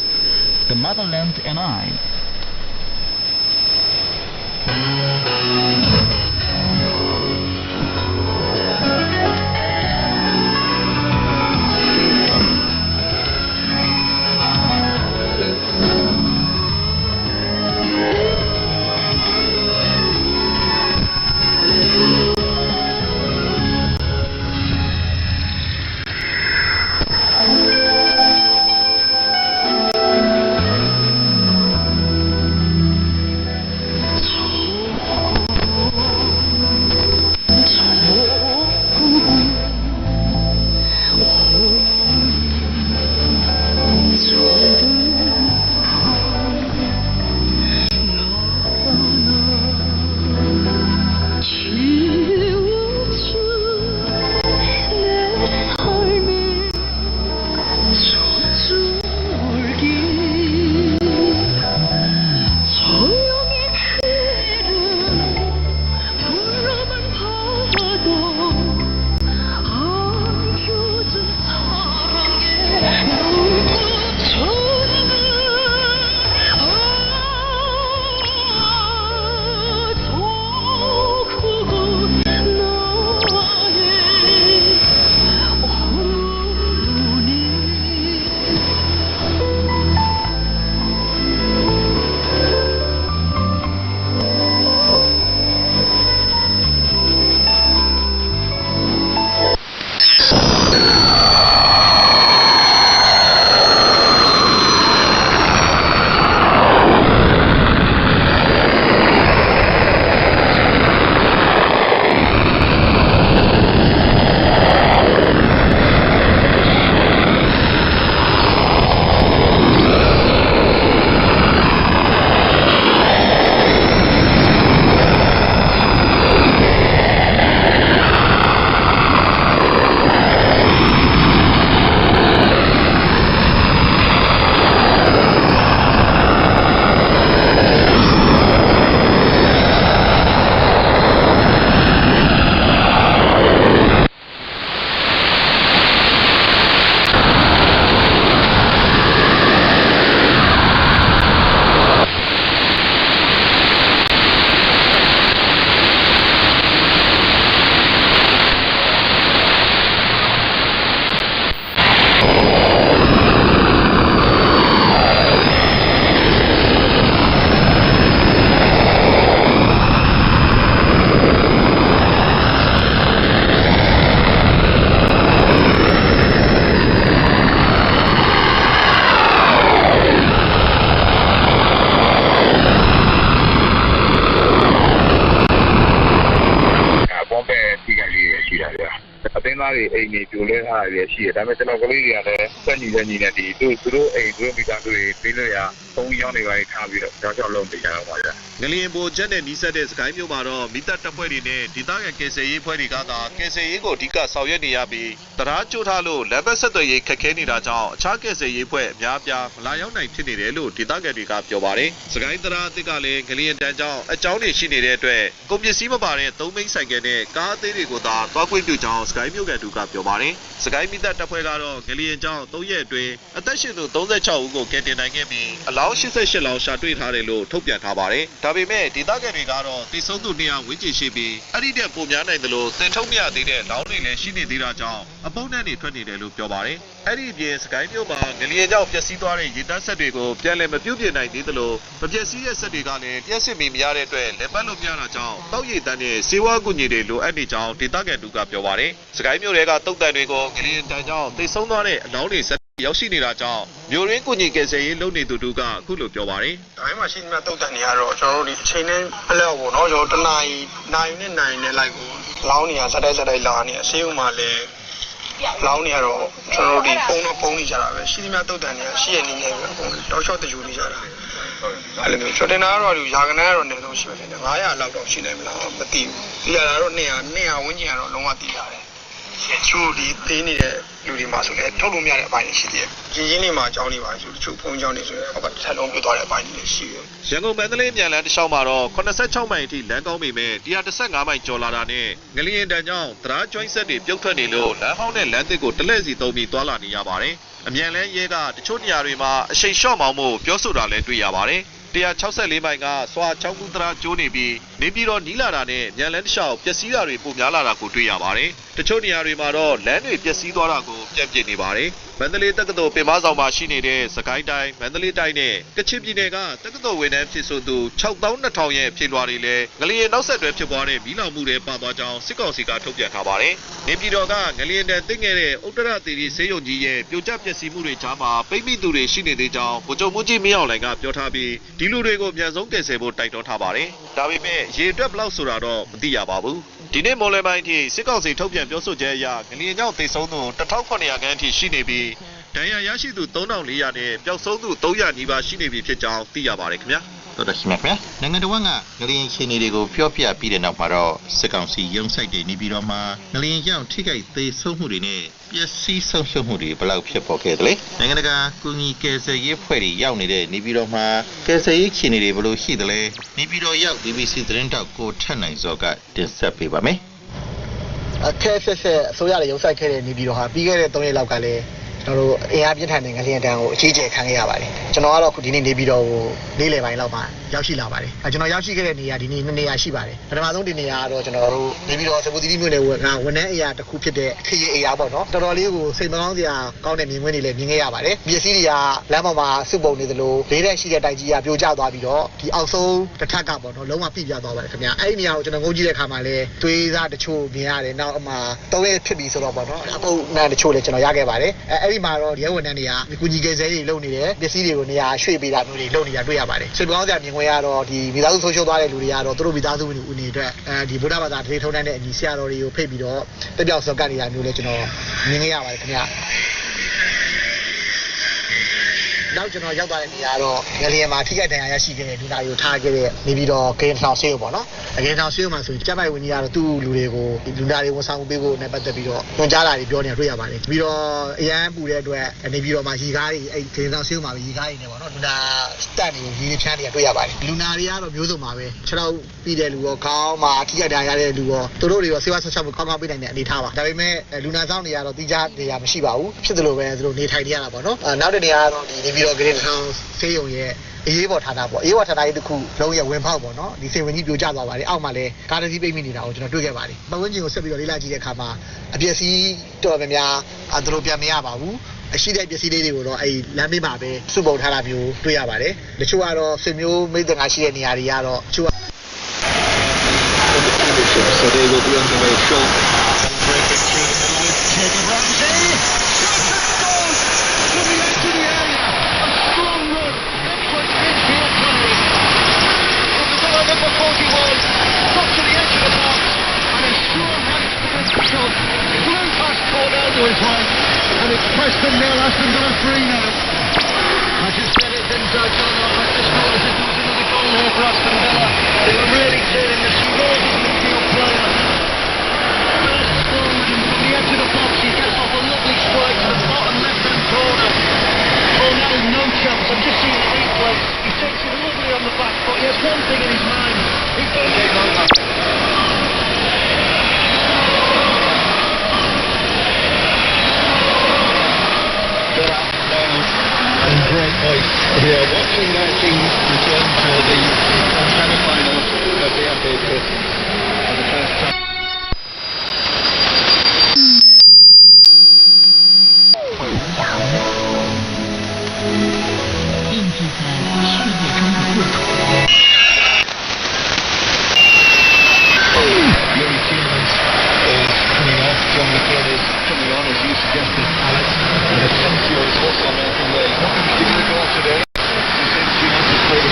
The Motherland and I.အိမ်တွေပြိုလဲထားရရှိတယ်ဒါပေမဲ့ကျွန်တော်ကလေးတွေကလည်းစက်ညီတဲ့ညီနဲ့ဒီသူတို့အိမ်သူတို့မိသားစုတွေပေးလို့ရသုံးရောက်နေပါထားပြီးတော့ကြောက်လုံးပြရအောင်ပါဗျာငလျင်ပေါ်ချက်နဲ့နီးစပ်တဲ့စကိုင်းမြို့မှာတော့မိသက်တပ်ဖွဲ့တွေနဲ့ဒေသခံကယ်ဆယ်ရေးဖွဲ့တွေကသာကယ်ဆယ်ရေးကိုအဓိကဆောင်ရွက်နေရပြီးတရားကျိုးထားလို့လက်ပတ်ဆက်သွယ်ရေးခက်ခဲနေတာကြောင့်အခြားကယ်ဆယ်ရေးဖွဲ့အများအပြားမလာရောက်နိုင်ဖြစ်နေတယ်လို့ဒေသခံတွေကပြောပါတယ်စကိုင်းတရားအသစ်ကလည်းငလျင်တန်းကြောင့်အကြောင်းတွေရှိနေတဲ့အတွက်ကုန်ပစ္စည်းမပါတဲ့သုံးမိန်းဆိုင်ကယ်နဲ့ကားအသေးတွေကိုသာသွားခွင့်ပြုကြောင်းစကိုင်းမြို့ကတူကပြောပါတယ်စကိုင်းမိသက်တပ်ဖွဲ့ကတော့ငလျင်ကြောင့်3ရက်အတွင်းအသက်ရှင်သူ36ဦးကိုကယ်တင်နိုင်ခဲ့ပြီးအလောင်း88လောင်းရှာတွေ့ထားတယ်လို့ထုတ်ပြန်ထားပါတယ်ဒါပေမဲ့ဒေသခံတွေကတော့တိတ်ဆုံးသူ200ဝန်းကျင်ရှိပြီးအဲ့ဒီတဲ့ပုံများနိုင်တယ်လို့တင်ထုတ်မရသေးတဲ့လောင်းတွေလည်းရှိနေသေးတာကြောင့်အပုံနဲ့တွေထွက်နေတယ်လို့ပြောပါတယ်အဲ့ဒီအပြင်စကိုင်းမြို့မှာငလျင်ကြောင့်ပျက်စီးသွားတဲ့ရေတပ်ဆက်တွေကိုပြန်လည်မပြုပြင်နိုင်သေးသလိုမပျက်စီးတဲ့ဆက်တွေကလည်းပြည့်စစ်မီမရတဲ့အတွက်လက်ပတ်လို့ပြရတာကြောင့်တောက်ရည်တန်းနဲ့စေဝါကူညီတွေလိုအပ်နေကြောင်းဒေသခံတူကပြောပါတယ်စကိုင်းမြို့တွေကတုတ်တန်တွေကိုငလျင်တန်းကြောင့်တိတ်ဆုံးသွားတဲ့အလောင်းတွေဆက်ရောက်ရှိနေတာကြောင့်မြို့ရင်းကူညီကယ်ဆယ်ရေးလုပ်နေသူတို့ကအခုလိုပြောပါတယ်။ဒါမှမရှိသမျှတုတ်တန်တွေကတော့ကျွန်တော်တို့ဒီအချိန်နဲ့အလောက်ပေါ့နော်ကျွန်တော်တနိုင်နဲ့လိုက်ကိုလောင်းနေရစတိုက်လာနေဆေးဥမှာလည်းလောင်းနေရတော့ကျွန်တော်တို့ဒီပုံနေကြတာပဲရှိသမျှတုတ်တန်တွေကရှိရနေနေပဲတောက်လျှောက်တယူနေကြတာအဲ့လိုမျိုးကျွန်တော်တင်တာကတော့ဒီရာခဏကတော့နေဆုံးရှိပါတယ်900လောက်တော့ရှိနိုင်မလားမသိဘူးဒီရတာတော့200ဝန်းကျင်ကတော့လုံးဝသိရတယ်就离北你的路里嘛，说来透露面的班里系列，今年里嘛教你嘛，就碰教你说，我把菜农别多来班里的系列。ရန်ကုန်မန္တလေးမြန်လန်းတစ်လျှောက်မှာတော့86မိုင်အထိလမ်းကောင်းပေမဲ့115မိုင်ကျော်လာတာနဲ့ငလျင်တန်းကြောင့်သရားကျွိုင်းဆက်တွေပြုတ်ထွက်နေလို့လမ်းဟောင်းနဲ့လမ်းသစ်ကိုတလဲစီသုံးပြီးသွားလာနေရပါတယ်။အမြန်လန်းရဲကတချို့နေရာတွေမှာအရှိန်လျှော့မောင်းမှုပြောဆိုတာလည်းတွေ့ရပါတယ်။164မိုင်ကစွာချောင်းကူသရားကျိုးနေပြီးနေပြည်တော်နီးလာတာနဲ့မြန်လန်းတစ်လျှောက်ပျက်စီးတာတွေပိုများလာတာကိုတွေ့ရပါတယ်။တချို့နေရာတွေမှာတော့လမ်းတွေပျက်စီးသွားတာကိုပြန့်ပြစ်နေပါတယ်။မန္တလေးတက္ကသိုလ်ပင်မဆောင်မှာရှိနေတဲ့စကိုင်းတိုင်းမန္တလေးတိုင်းနဲ့ကချင်ပြည်နယ်ကတက္ကသိုလ်ဝန်ထမ်းဖြစ်ဆိုသူ62,000ရဲ့ဖြေလွှာတွေလည်းငလျင်နောက်ဆက်တွဲဖြစ်ပွားတဲ့မီးလောင်မှုတွေပါသွားကြောင်းစစ်ကောင်စီကထုတ်ပြန်ထားပါတယ်။နေပြည်တော်ကငလျင်တန်းသိငယ်တဲ့ဥတ္တရသီရိဆေးရုံကြီးရဲ့ပြိုကျပျက်စီးမှုတွေကြားမှာပိတ်မိသူတွေရှိနေသေးကြောင်းဗိုလ်ချုပ်မှုကြီးမင်းအောင်လှိုင်ကပြောထားပြီးဒီလူတွေကိုအမြန်ဆုံးကယ်ဆယ်ဖို့တိုက်တွန်းထားပါတယ်။ဒါပေမဲ့ရေအတွက်ဘယ်လောက်ဆိုတာတော့မသိရပါဘူး။ဒီနေ့မိုးလယ်ပိုင်းအထိစစ်ကောင်စီထုတ်ပြန်ပြောဆိုချက်အရငလျင်ကြောင့်သေဆုံးသူ1,900 ခန့်အထိရှိနေပြီးဒဏ်ရာရရှိသူ3,400နဲ့ပျောက်ဆုံးသူ300နီးပါးရှိနေပြီဖြစ်ကြောင်းသိရပါတယ်ခင်ဗျာတော်တော်ရှိမြတ်ခင်ဗျာနိုင်ငံတော်ကငလျင်ခြေနေတွေကိုပြောပြပြီးတဲ့နောက်မှာတော့စစ်ကောင်စီရုံးဆိုင်တွေနေပြီးတော့မှငလျင်ကြောင့်ထိခိုက်သေးဆုံးမှုတွေနဲ့ပျက်စီးဆုံးရှုံးမှုတွေဘယ်လောက်ဖြစ်ပေါ်ခဲ့သလဲနိုင်ငံတကာကုညီကယ်ဆယ်ရေးဖွဲ့တွေရောက်နေတဲ့နေပြည်တော်မှာကယ်ဆယ်ရေးခြေနေတွေဘယ်လိုရှိသလဲနေပြည်တော်ရောက် BBC သတင်းတောက်ကိုထက်နိုင်စောကတင်ဆက်ပေးပါမယ်အခက်ဆက်ဆက်အစိုးရတွေရုံးဆိုင်ခဲ့တဲ့နေပြည်တော်ဟာပြီးခဲ့တဲ့3ရက်လောက်ကလည်းကျွန်တော်တို့အင်အားပြင်းထန်တဲ့ငလျင်တန်းကိုအကြီးအကျယ်ခံခဲ့ရပါတယ်ကျွန်တော်ကတော့အခုဒီနေ့နေပြည်တော်ကိုနေ့လယ်ပိုင်းလောက်မှာရောက်ရှိလာပါတယ်ကျွန်တော်ရောက်ရှိခဲ့တဲ့နေရာဒီနေ့2နေရာရှိပါတယ်ပထမဆုံးဒီနေရာကတော့ကျွန်တော်တို့နေပြည်တော်စပူတီဗီမြို့နယ်ဝန်ထမ်းအရာတစ်ခုဖြစ်တဲ့ခရီးအရာပေါ့နော်တော်တော်လေးကိုစိတ်မကောင်းစရာကောင်းတဲ့မြင်ကွင်းတွေလည်းမြင်ခဲ့ရပါတယ်ပစ္စည်းတွေကလမ်းပေါ်မှာစုပုံနေသလိုလေးတဲ့ရှိတဲ့တိုက်ကြီးကပြိုကျသွားပြီးတော့ဒီအောက်ဆုံးတစ်ထပ်ကပေါ့နော်လုံးဝပြပြသွားပါတယ်ခင်ဗျာအဲ့ဒီနေရာကိုကျွန်တော်ငုံကြည့်တဲ့အခါမှာလည်းသွေးစားတချို့မြင်ရတယ်နောက်အမှ3ရက်ဖြစ်ပြီဆိုတော့ပေါ့နော်အပုပ်နံတချို့လည်းကျွန်တော်ရခဲ့ပါတယ်အဲ့ဒီမှာတော့ရဲဝန်ထမ်းတွေကကုညီကယ်ဆယ်ရေးလုပ်နေတယ်ပစ္စည်းတွေကိုနေရာရွှေ့ပေးတာမျိုးတွေလုပ်နေတာတွေ့ရပါတယ်စိတ်ကောင်းစရာမြင်ကွင်းကတော့ဒီမိသားစုဆုံးရှုံးသွားတဲ့လူတွေကတော့သူတို့မိသားစုဝင်တွေဦးနေအတွက်ဒီဗုဒ္ဓဘာသာတရေထုံးတဲ့အညီဆရာတော်တွေကိုဖိတ်ပြီးတော့တက်ပြောက်စောကနေတာမျိုးလည်းကျွန်တော်မြင်ခဲ့ရပါတယ်ခင်ဗျာနောက်ကျွန်တော်ရောက်သွားတဲ့နေရာတော့ငလျင်မှာထိခိုက်ဒဏ်ရာရရှိခဲ့တဲ့လူနာတွေကိုထားခဲ့တဲ့နေပြီးတော့ဂိမ်းထောင်ဆေးရုံပေါ့နော်အဂိမ်းထောင်ဆေးရုံမှာဆိုရင်ကျပ်ပိုက်ဝင်ကြီးကတော့သူ့လူတွေကိုလူနာတွေဝန်ဆောင်မှုပေးဖို့နဲ့ပတ်သက်ပြီးတော့ညွှန်ကြားတာတွေပြောနေတာတွေ့ရပါတယ်ပြီးတော့အရန်ပူတဲ့အတွက်နေပြီးတော့မှရေကားတွေအဲ့ဂိမ်းထောင်ဆေးရုံမှာပဲရေကားတွေနဲ့ပေါ့နော်လူနာစတက်နေရေဖြန်းနေတာတွေ့ရပါတယ်လူနာတွေကတော့မျိုးစုံပါပဲ6တော့ပြီးတဲ့လူရောခေါင်းမှာထိခိုက်ဒဏ်ရာရတဲ့လူရောသူတို့တွေရောဆေးဝါးဆောက်ရှောက်မှုကောင်းကောင်းပေးနိုင်တဲ့အနေထားပါဒါပေမဲ့လူနာဆောင်တွေကတော့တိကျနေရာမရှိပါဘူးဖြစ်တယ်လို့ပဲသူတို့နေထိုင်နေရတာပေါ့နော်နောက်တဲ့နေရာကတော့ဒီနေပြီးတော့ဂိမ်းထောင်ဆေးရုံရဲ့အေးဘော်ဌာနပေါ့အေးဘော်ဌာနကြီးတစ်ခုလုံးရဲ့ဝင်ဖောက်ပေါ့နော်ဒီစေဝင်ကြီးပြိုကျသွားပါတယ်အောက်မှာလည်းကားတစ်စီးပိတ်မိနေတာကိုကျွန်တော်တွေ့ခဲ့ပါတယ်ပတ်ဝန်းကျင်ကိုဆက်ပြီးတော့လေ့လာကြည့်တဲ့အခါမှာအပျက်စီးတော်များများသူတို့ပြန်မရပါဘူးအရှိတဲ့ပစ္စည်းလေးတွေကိုတော့အဲ့လမ်းမေးမှာပဲစုပုံထားတာမျိုးတွေ့ရပါတယ်တချို့ကတော့ဆွေမျိုးမိတ်တကာရှိတဲ့နေရာတွေကတော့တချို့So they will be on the way short. Number 41 got to the edge of the box and a sure right shot flew past Cornell to his right and it's Preston 0 Aston Villa 3 now. I just said it, didn't I, John? I just thought as if there was another goal here for Aston Villa. They were really turning the screws of the midfield player. Bursts forward and from the edge of the box he gets off a lovely strike to the bottom left-hand corner. Cornell no chance. I'm just seeing the replay. He takes it lovely on the back foot. He has one thing in his mind. He's going to take over. And great voice here, watching their team return to the semi-final of the FA Cup for the first time. John McKean is coming on, as you suggested, Alex. And Asensio is also making way. He's not going to give it a go today. Asensio has to score the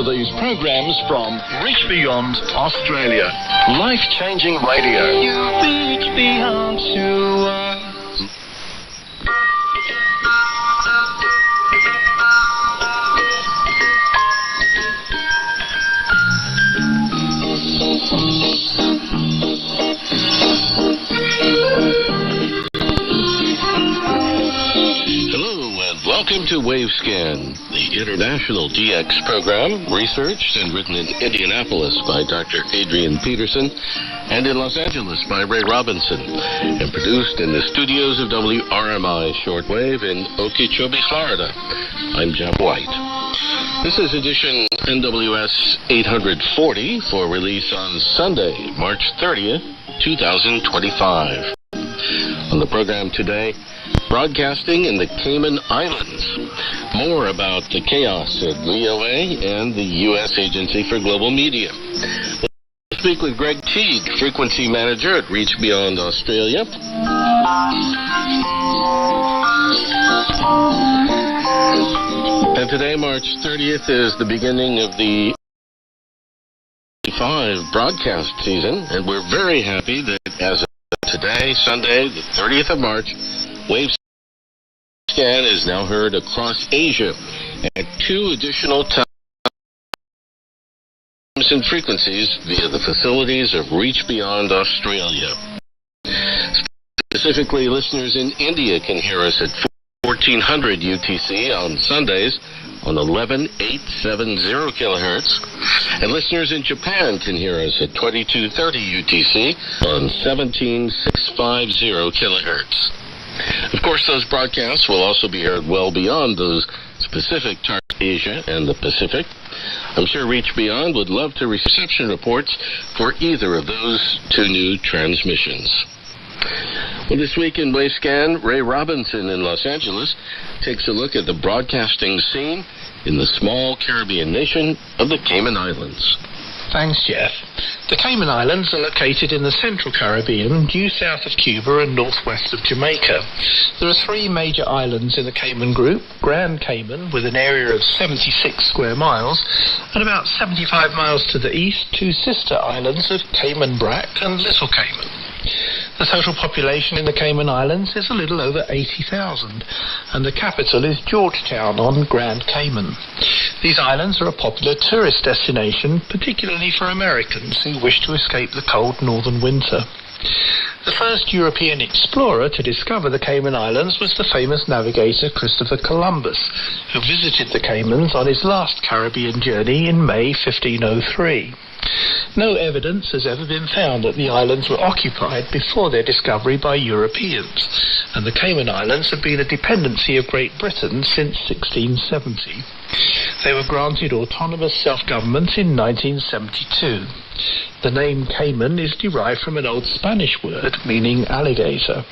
these programs from Reach Beyond Australia. Life-changing radio. You reach beyond to us. Welcome to Wavescan, the international DX program, researched and written in Indianapolis by Dr. Adrian Peterson and in Los Angeles by Ray Robinson, and produced in the studios of WRMI Shortwave in Okeechobee, Florida. I'm Jeff White. This is edition NWS 840 for release on Sunday, March 30th, 2025. On the program today, broadcasting in the Cayman Islands. More about the chaos at VOA and the U.S. Agency for Global Media. We'll speak with Greg Teague, Frequency Manager at Reach Beyond Australia. And today, March 30th, is the beginning of the A25 broadcast season, and we're very happy that as of today, Sunday, the 30th of March, Wavescan is now heard across Asia at 2 additional times and frequencies via the facilities of Reach Beyond Australia. Specifically, listeners in India can hear us at 1400 UTC on Sundays on 11870 kilohertz, and listeners in Japan can hear us at 2230 UTC on 17650 kilohertz. Of course, those broadcasts will also be heard well beyond those specific targets, Asia and the Pacific. I'm sure Reach Beyond would love to receive reception reports for either of those 2 new transmissions. Well, this week in Wavescan, Ray Robinson in Los Angeles takes a look at the broadcasting scene in the small Caribbean nation of the Cayman Islands. Thanks, Jeff. The Cayman Islands are located in the central Caribbean, due south of Cuba and northwest of Jamaica. There are 3 major islands in the Cayman group: Grand Cayman, with an area of 76 square miles, and about 75 miles to the east, 2 sister islands of Cayman Brac and Little Cayman. The total population in the Cayman Islands is a little over 80,000, and the capital is Georgetown on Grand Cayman. These islands are a popular tourist destination, particularly for Americans who wish to escape the cold northern winter. The first European explorer to discover the Cayman Islands was the famous navigator Christopher Columbus, who visited the Caymans on his last Caribbean journey in May 1503. No evidence has ever been found that the islands were occupied before their discovery by Europeans, and the Cayman Islands have been a dependency of Great Britain since 1670. They were granted autonomous self-government in 1972. The name Cayman is derived from an old Spanish word meaning alligator.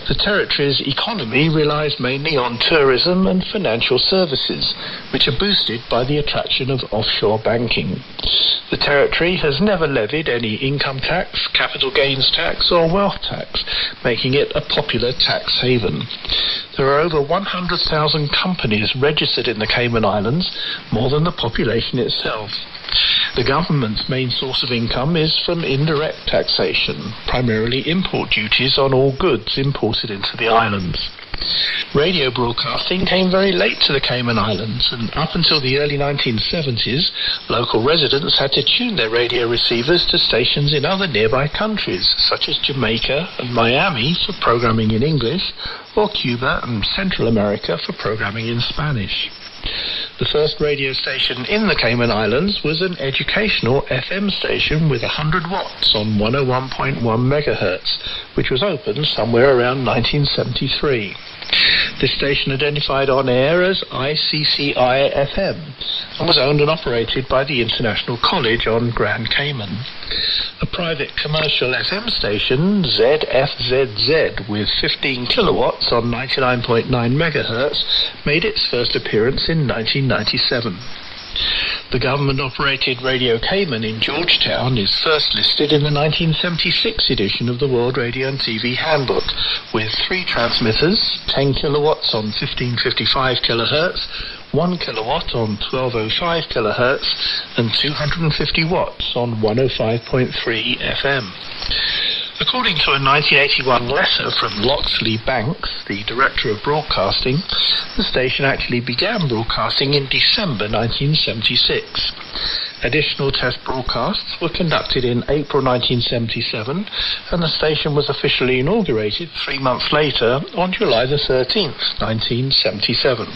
The territory's economy relies mainly on tourism and financial services, which are boosted by the attraction of offshore banking. The territory has never levied any income tax, capital gains tax, or wealth tax, making it a popular tax haven. There are over 100,000 companies registered in the Cayman Islands, more than the population itself. The government's main source of income is from indirect taxation, primarily import duties on all goods imported into the islands. Radio broadcasting came very late to the Cayman Islands, and up until the early 1970s, local residents had to tune their radio receivers to stations in other nearby countries, such as Jamaica and Miami for programming in English, or Cuba and Central America for programming in Spanish. The first radio station in the Cayman Islands was an educational FM station with 100 watts on 101.1 megahertz, which was opened somewhere around 1973. This station identified on air as ICCI-FM and was owned and operated by the International College on Grand Cayman. A private commercial FM station, ZFZZ, with 15 kilowatts on 99.9 megahertz, made its first appearance in 1997. The government-operated Radio Cayman in Georgetown is first listed in the 1976 edition of the World Radio and TV Handbook, with 3 transmitters, 10 kilowatts on 1555 kilohertz, 1 kilowatt on 1205 kilohertz, and 250 watts on 105.3 FM. According to a 1981 letter from Loxley Banks, the Director of Broadcasting, the station actually began broadcasting in December 1976. Additional test broadcasts were conducted in April 1977, and the station was officially inaugurated 3 months later on July the 13th, 1977.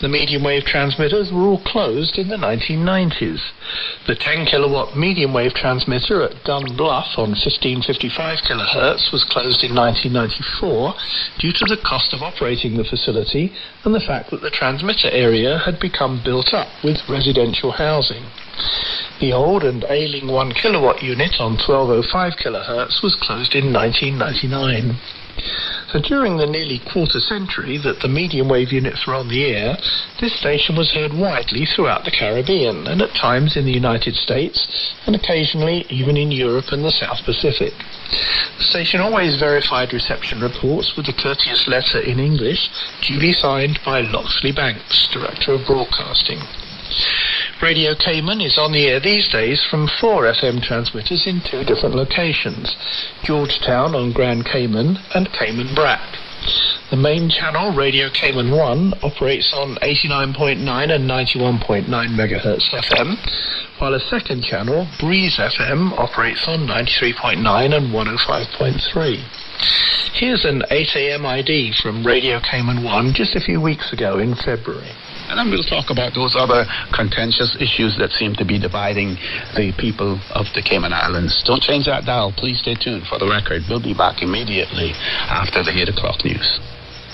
The medium-wave transmitters were all closed in the 1990s. The 10 kilowatt medium-wave transmitter at Gun Bluff on 1555 kilohertz was closed in 1994 due to the cost of operating the facility and the fact that the transmitter area had become built up with residential housing. The old and ailing 1 kilowatt unit on 1205 kilohertz was closed in 1999. So during the nearly quarter century that the medium-wave units were on the air, this station was heard widely throughout the Caribbean, and at times in the United States, and occasionally even in Europe and the South Pacific. The station always verified reception reports with a courteous letter in English, duly signed by Loxley Banks, Director of Broadcasting. Radio Cayman is on the air these days from 4 FM transmitters in 2 different locations, Georgetown on Grand Cayman and Cayman Brac. The main channel, Radio Cayman 1, operates on 89.9 and 91.9 MHz FM, while a second channel, Breeze FM, operates on 93.9 and 105.3. Here's an 8 AM ID from Radio Cayman 1 just a few weeks ago in February. And then we'll talk about those other contentious issues that seem to be dividing the people of the Cayman Islands. Don't change that dial. Please stay tuned for the record. We'll be back immediately after the 8 o'clock news.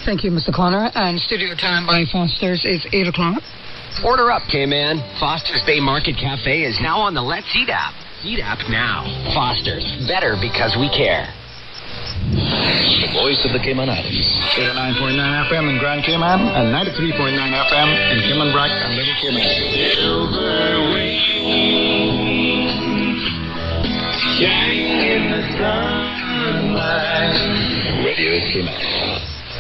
Thank you, Mr. Connor. And studio time by Foster's is 8 o'clock. Order up, Cayman. Foster's Bay Market Cafe is now on the Let's Eat app. Eat app now. Foster's. Better because we care. The voice of the Cayman Islands. 89.9 FM in Grand Cayman and 93.9 FM in Cayman Brac and Little Cayman. Shining in the sunlight. Radio Cayman.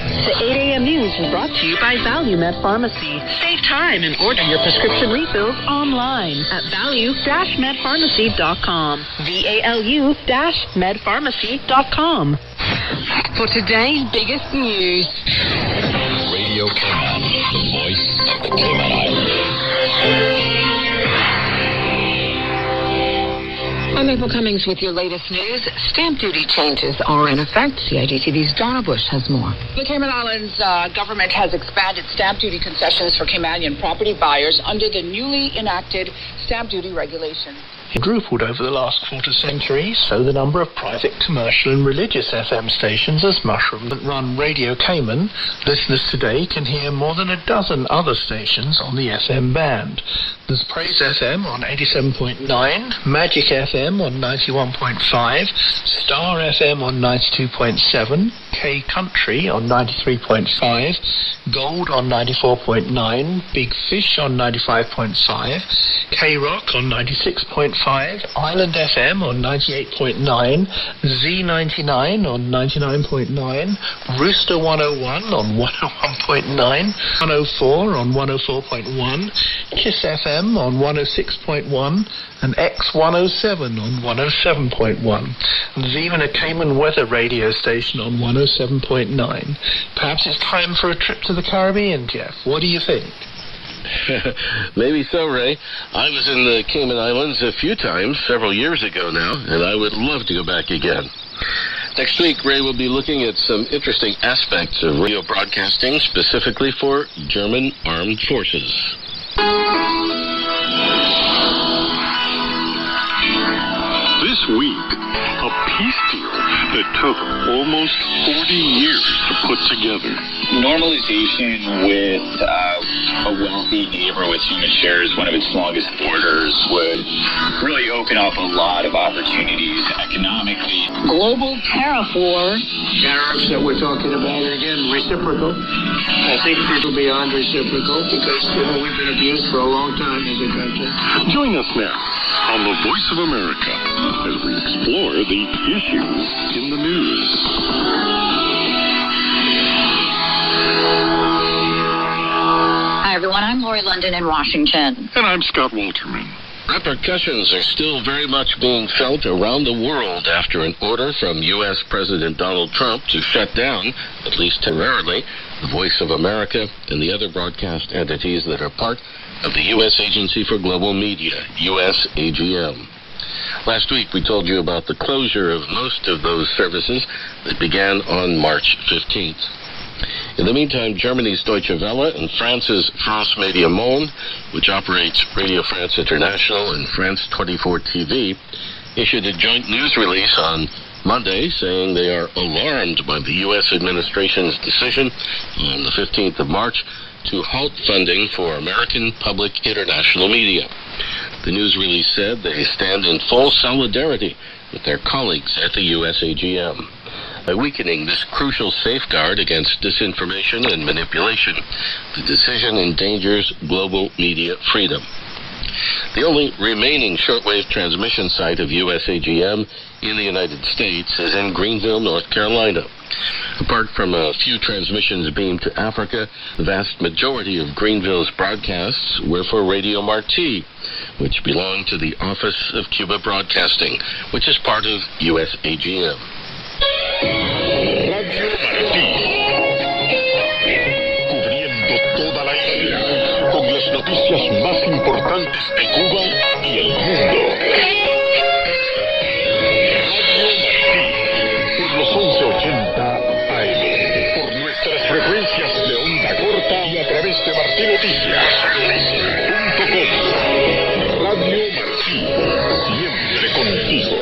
The 8 a.m. news is brought to you by ValueMed Pharmacy. Save time and order your prescription refills online at value-medpharmacy.com. VALU-medpharmacy.com. For today's biggest news. Radio Cayman, the voice of the Cayman Islands. I'm April Cummings with your latest news. Stamp duty changes are in effect. CIDTV's Donna Bush has more. The Cayman Islands government has expanded stamp duty concessions for Caymanian property buyers under the newly enacted stamp duty regulations. It quadrupled over the last quarter century, so the number of private, commercial and religious FM stations has mushroomed. Run Radio Cayman, listeners today can hear more than a dozen other stations on the FM band. There's Praise FM on 87.9, Magic FM on 91.5, Star FM on 92.7, K Country on 93.5, Gold on 94.9, Big Fish on 95.5, K Rock on 96.5, Island FM on 98.9, Z99 on 99.9, Rooster 101 on 101.9, 104 on 104.1, Kiss FM on 106.1, and X107 on 107.1. And there's even a Cayman weather radio station on 107.9. Perhaps it's time for a trip to the Caribbean, Jeff. What do you think? Maybe so, Ray. I was in the Cayman Islands a few times, several years ago now, and I would love to go back again. Next week, Ray will be looking at some interesting aspects of radio broadcasting, specifically for German armed forces. This week, a peace deal that took almost 40 years to put together. Normalization with a wealthy neighbor with whom it shares one of its longest borders would really open up a lot of opportunities economically. Global tariff war. Tariffs that we're talking about, and again, reciprocal. I think it'll be beyond reciprocal because we've been abused for a long time as a country. Join us now on The Voice of America as we explore the issues in the news. Hi, everyone. I'm Lori London in Washington. And I'm Scott Walterman. Repercussions are still very much being felt around the world after an order from U.S. President Donald Trump to shut down, at least temporarily, the Voice of America and the other broadcast entities that are part of the U.S. Agency for Global Media, USAGM. Last week we told you about the closure of most of those services that began on March 15th. In the meantime, Germany's Deutsche Welle and France's France Média Monde, which operates Radio France International and France 24 TV, issued a joint news release on Monday saying they are alarmed by the U.S. administration's decision on the 15th of March to halt funding for American public international media. The news release said they stand in full solidarity with their colleagues at the USAGM. By weakening this crucial safeguard against disinformation and manipulation, the decision endangers global media freedom. The only remaining shortwave transmission site of USAGM in the United States is in Greenville, North Carolina. Apart from a few transmissions beamed to Africa, the vast majority of Greenville's broadcasts were for Radio Marti, which belonged to the Office of Cuba Broadcasting, which is part of USAGM. Radio Marti, cubriendo toda la isla con las noticias más importantes de Cuba y el mundo. Radio Marti, por los 1180 AM, por nuestras frecuencias de onda corta y a través de martinoticias.com. Radio Marti, siempre contigo.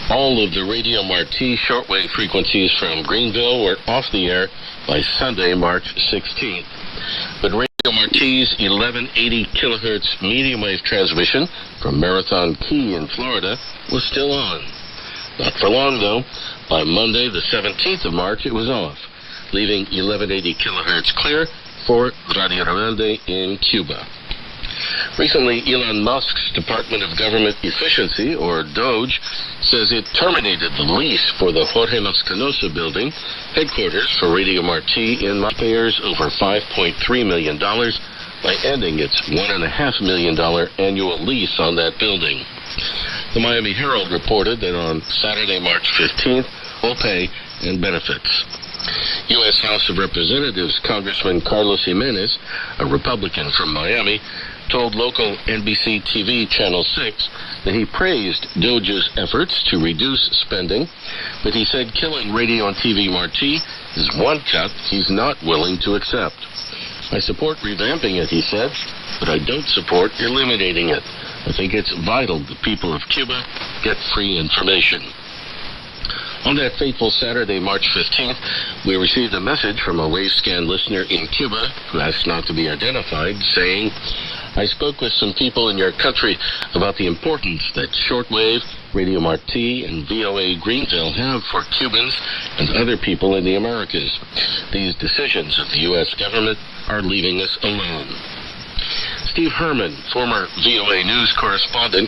All of the Radio Marti shortwave frequencies from Greenville were off the air by Sunday, March 16th. But Radio Marti's 1180 kilohertz medium wave transmission from Marathon Key in Florida was still on. Not for long, though. By Monday, the 17th of March, it was off, leaving 1180 kilohertz clear for Radio Rebelde in Cuba. Recently, Elon Musk's Department of Government Efficiency, or DOGE, says it terminated the lease for the Jorge Mascanosa building, headquarters for Radio Marti, in payers over $5.3 million by ending its $1.5 million annual lease on that building. The Miami Herald reported that on Saturday, March 15th, all pay and benefits. U.S. House of Representatives Congressman Carlos Jimenez, a Republican from Miami, told local NBC TV Channel 6 that he praised DOGE's efforts to reduce spending, but he said killing Radio and TV Marti is one cut he's not willing to accept. I support revamping it, he said, but I don't support eliminating it. I think it's vital the people of Cuba get free information. On that fateful Saturday, March 15th, we received a message from a WaveScan listener in Cuba who asked not to be identified, saying, I spoke with some people in your country about the importance that shortwave, Radio Marti, and VOA Greenville have for Cubans and other people in the Americas. These decisions of the U.S. government are leaving us alone. Steve Herman, former VOA News correspondent,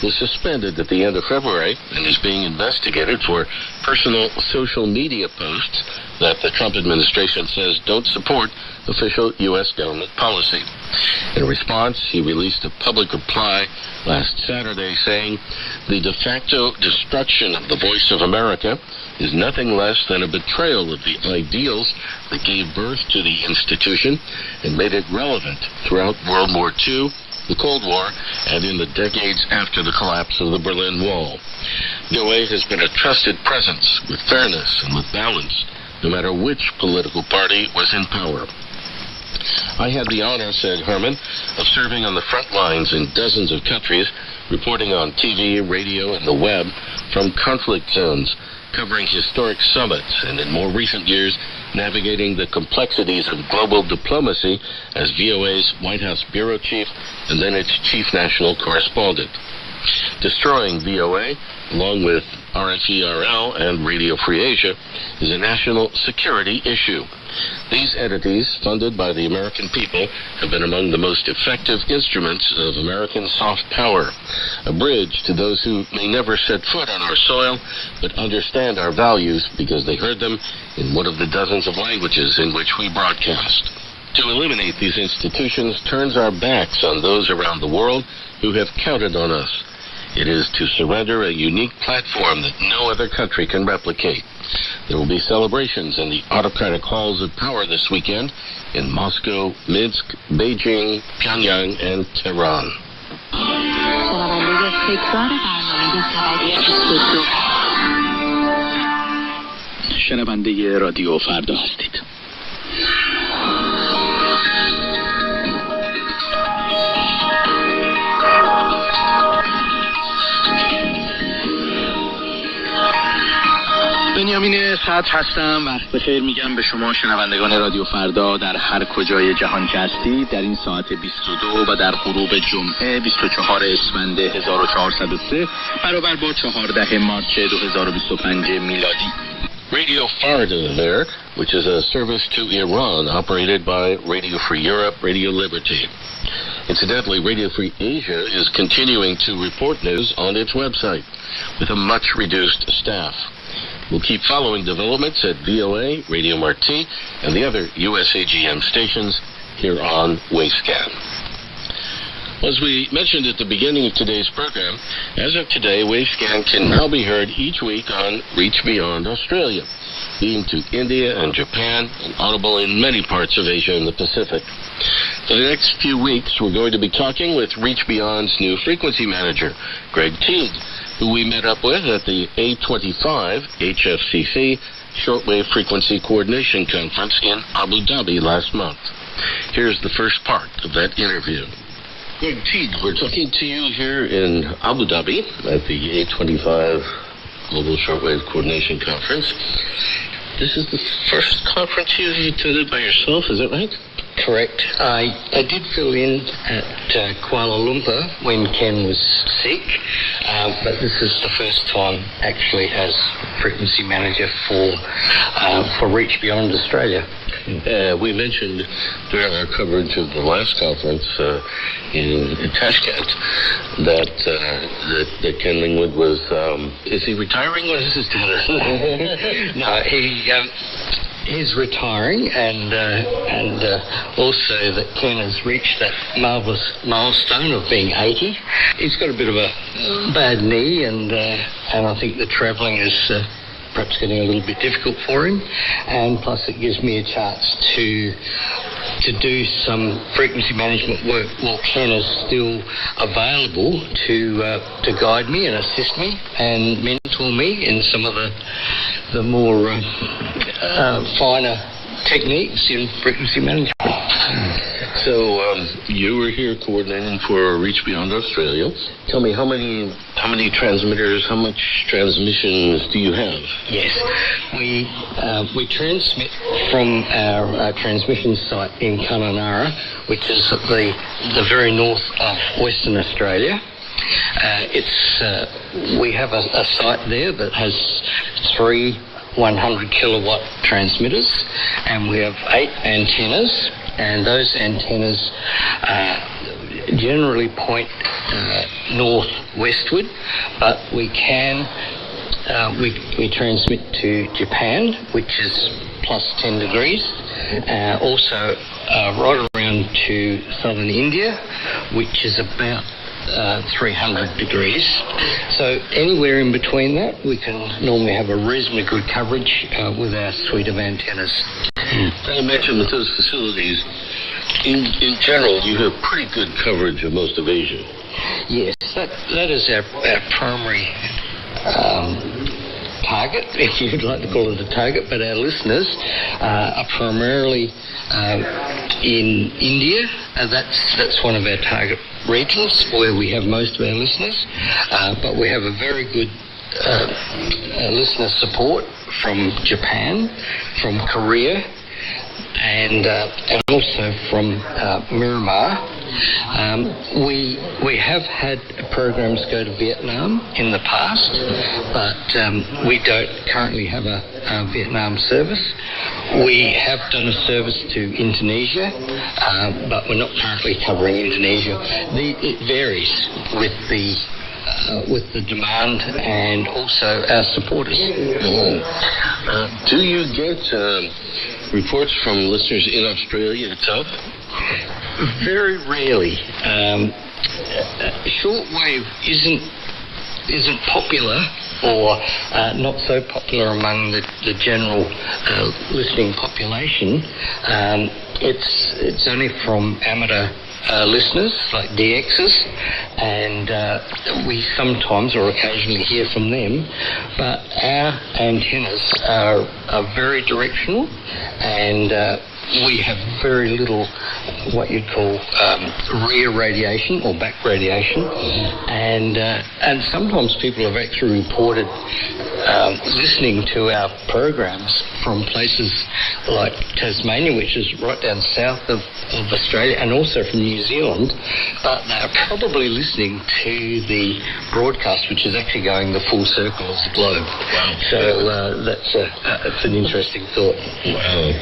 was suspended at the end of February and is being investigated for personal social media posts that the Trump administration says don't support official U.S. government policy. In response, he released a public reply last Saturday saying the de facto destruction of the Voice of America is nothing less than a betrayal of the ideals that gave birth to the institution and made it relevant throughout World War II, the Cold War, and in the decades after the collapse of the Berlin Wall. VOA has been a trusted presence with fairness and with balance, no matter which political party was in power. I had the honor, said Herman, of serving on the front lines in dozens of countries, reporting on TV, radio, and the web from conflict zones, covering historic summits and in more recent years navigating the complexities of global diplomacy as VOA's White House bureau chief and then its chief national correspondent. Destroying VOA, along with RFE/RL and Radio Free Asia, is a national security issue. These entities, funded by the American people, have been among the most effective instruments of American soft power, a bridge to those who may never set foot on our soil, but understand our values because they heard them in one of the dozens of languages in which we broadcast. To eliminate these institutions turns our backs on those around the world who have counted on us. It is to surrender a unique platform that no other country can replicate. There will be celebrations in the autocratic halls of power this weekend in Moscow, Minsk, Beijing, Pyongyang, and Tehran. شنونده رادیو فردا هستید. بنیامین صدر هستم. وقت بخیر میگم به شما شنوندگان رادیو فردا در هر کجای جهان که هستید در این ساعت 22 و در غروب جمعه 24 اسفند 1403 برابر با 14 مارچ 2025 میلادی. Radio Farda there, which is a service to Iran operated by Radio Free Europe, Radio Liberty. Incidentally, Radio Free Asia is continuing to report news on its website with a much reduced staff. We'll keep following developments at VOA, Radio Marti, and the other USAGM stations here on Wavescan. As we mentioned at the beginning of today's program, as of today, Wavescan can now be heard each week on Reach Beyond Australia, being to India and Japan, and audible in many parts of Asia and the Pacific. For the next few weeks, we're going to be talking with Reach Beyond's new frequency manager, Greg Teague, who we met up with at the A25 HFCC Shortwave Frequency Coordination Conference in Abu Dhabi last month. Here's the first part of that interview. Greg Teague, we're talking to you here in Abu Dhabi at the A25 Global Shortwave Coordination Conference. This is the first conference you've attended by yourself, is that right? Correct. I did fill in at Kuala Lumpur when Ken was sick, but this is the first time actually as frequency manager for Reach Beyond Australia. We mentioned during our coverage of the last conference in Tashkent that Ken Lingwood was, is he retiring? What is his status? No, he's retiring, and also that Ken has reached that marvellous milestone of being 80. He's got a bit of a bad knee, and I think the travelling is perhaps getting a little bit difficult for him, and plus it gives me a chance to do some frequency management work while Ken is still available to guide me and assist me and mentor me in some of the more finer techniques in frequency management. So you were here coordinating for Reach Beyond Australia. Tell me, how many transmitters, how much transmissions do you have? Yes, we transmit from our transmission site in Kununurra, which is at the very north of Western Australia. We have a site there that has 3 100 kilowatt transmitters, and we have 8 antennas, and those antennas generally point northwestward, but we transmit to Japan, which is plus 10 degrees, also right around to southern India, which is about 300 degrees. So anywhere in between that, we can normally have a reasonably good coverage with our suite of antennas. I mentioned that those facilities, in general, you have pretty good coverage of most of Asia. Yes, that is our primary target, if you'd like to call it a target, but our listeners are primarily in India. That's one of our target regions where we have most of our listeners, but we have a very good listener support from Japan, from Korea, and also from Myanmar. We have had programs go to Vietnam in the past, but we don't currently have a Vietnam service. We have done a service to Indonesia, but we're not currently covering Indonesia. It varies with the demand and also our supporters. Do you get reports from listeners in Australia itself? Very rarely. Shortwave isn't popular, or not so popular among the general listening population. It's only from amateur listeners like DXs, and we sometimes or occasionally hear from them, but our antennas are very directional, and we have very little what you'd call rear radiation or back radiation, and sometimes people have actually reported listening to our programs from places like Tasmania, which is right down south of Australia, and also from New Zealand, but they're probably listening to the broadcast, which is actually going the full circle of the globe. Wow. So that's an interesting thought. Wow.